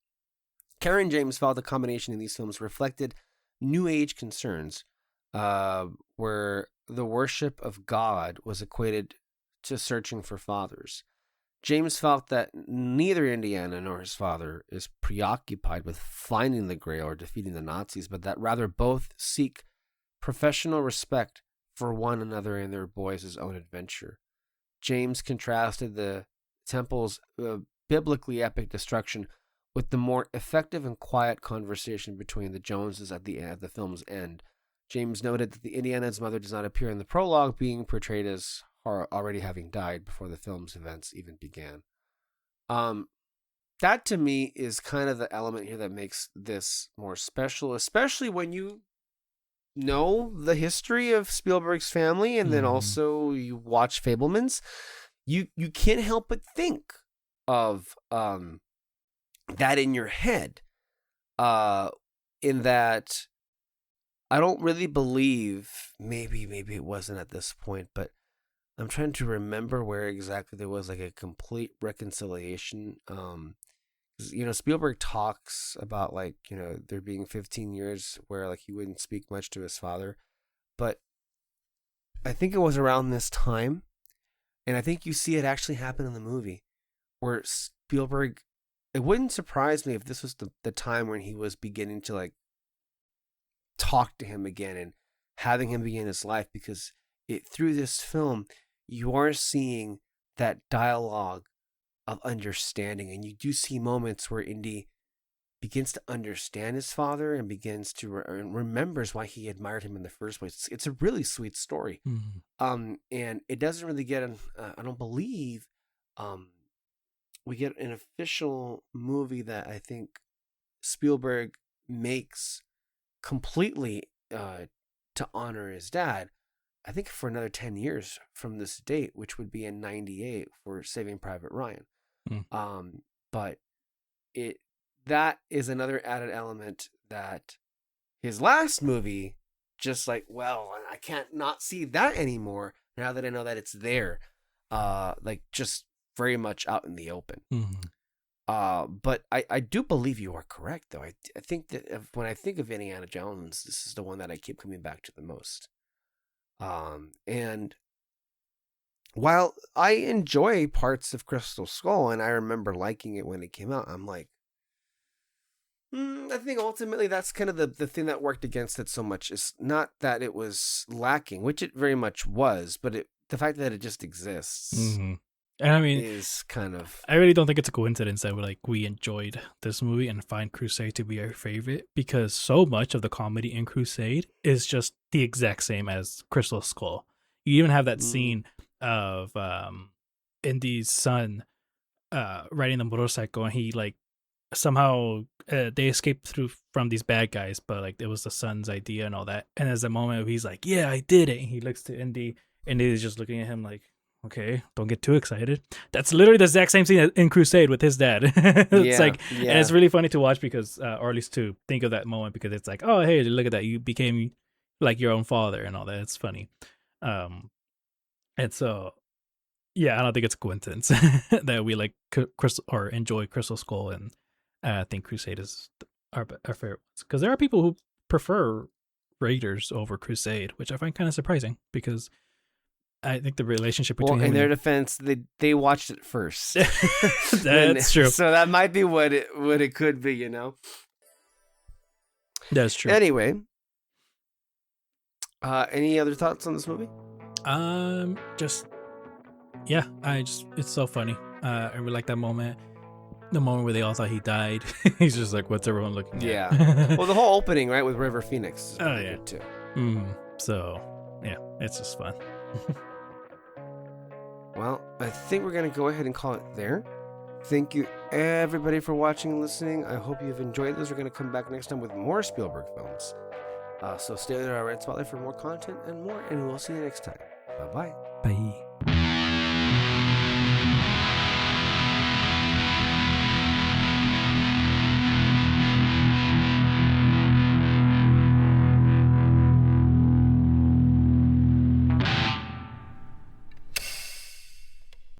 Karen James felt the combination in these films reflected New Age concerns, where the worship of God was equated to searching for fathers. James felt that neither Indiana nor his father is preoccupied with finding the Grail or defeating the Nazis, but that rather both seek professional respect for one another and their boys' own adventure. James contrasted the temple's biblically epic destruction with the more effective and quiet conversation between the Joneses at the film's end. James noted that the Indiana's mother does not appear in the prologue, being portrayed as already having died before the film's events even began. That to me is kind of the element here that makes this more special, especially when you know the history of Spielberg's family, and then also you watch Fabelmans. You can't help but think of that in your head. In that I don't really believe, maybe it wasn't at this point, but I'm trying to remember where exactly there was like a complete reconciliation. Spielberg talks about like, there being 15 years where like he wouldn't speak much to his father, but I think it was around this time, and I think you see it actually happen in the movie, where Spielberg, it wouldn't surprise me if this was the time when he was beginning to like talk to him again and having him begin his life, because through this film, you are seeing that dialogue of understanding, and you do see moments where Indy begins to understand his father and begins to remembers why he admired him in the first place. It's a really sweet story. Mm-hmm. And it doesn't really get I don't believe we get an official movie that I think Spielberg makes completely to honor his dad, I think for another 10 years from this date, which would be in 98 for Saving Private Ryan. But that is another added element that his last movie, just like, well, I can't not see that anymore now that I know that it's there. Like just very much out in the open. Mm-hmm. But I do believe you are correct, though. I think that when I think of Indiana Jones, this is the one that I keep coming back to the most. And while I enjoy parts of Crystal Skull, and I remember liking it when it came out, I'm like, I think ultimately that's kind of the thing that worked against it so much. Is not that it was lacking, which it very much was, but the fact that it just exists. Mm-hmm. And I mean, is kind of. I really don't think it's a coincidence that we enjoyed this movie and find Crusade to be our favorite, because so much of the comedy in Crusade is just the exact same as Crystal Skull. You even have that scene of Indy's son riding the motorcycle, and he like somehow they escaped from these bad guys, but like it was the son's idea and all that. And there's a moment where he's like, "Yeah, I did it." And he looks to Indy, and Indy's just looking at him like, okay, don't get too excited. That's literally the exact same scene in Crusade with his dad. It's and it's really funny to watch because, or at least to think of that moment, because it's like, oh, hey, look at that. You became like your own father and all that. It's funny. And so, yeah, I don't think it's a coincidence that we like Crystal or enjoy Crystal Skull, and I think Crusade is our favorite ones, because there are people who prefer Raiders over Crusade, which I find kind of surprising, because I think the relationship between in their defense, they watched it first. That's true. So that might be what it could be, That's true. Anyway, any other thoughts on this movie? It's so funny. I really like that moment. The moment where they all thought he died. He's just like, what's everyone looking at? Yeah. Well, the whole opening, right, with River Phoenix. Oh, yeah. Good too. So, yeah, it's just fun. Well, I think we're going to go ahead and call it there. Thank you, everybody, for watching and listening. I hope you've enjoyed this. We're going to come back next time with more Spielberg films. So stay there, our Red Spotlight, for more content and more, and we'll see you next time. Bye-bye. Bye.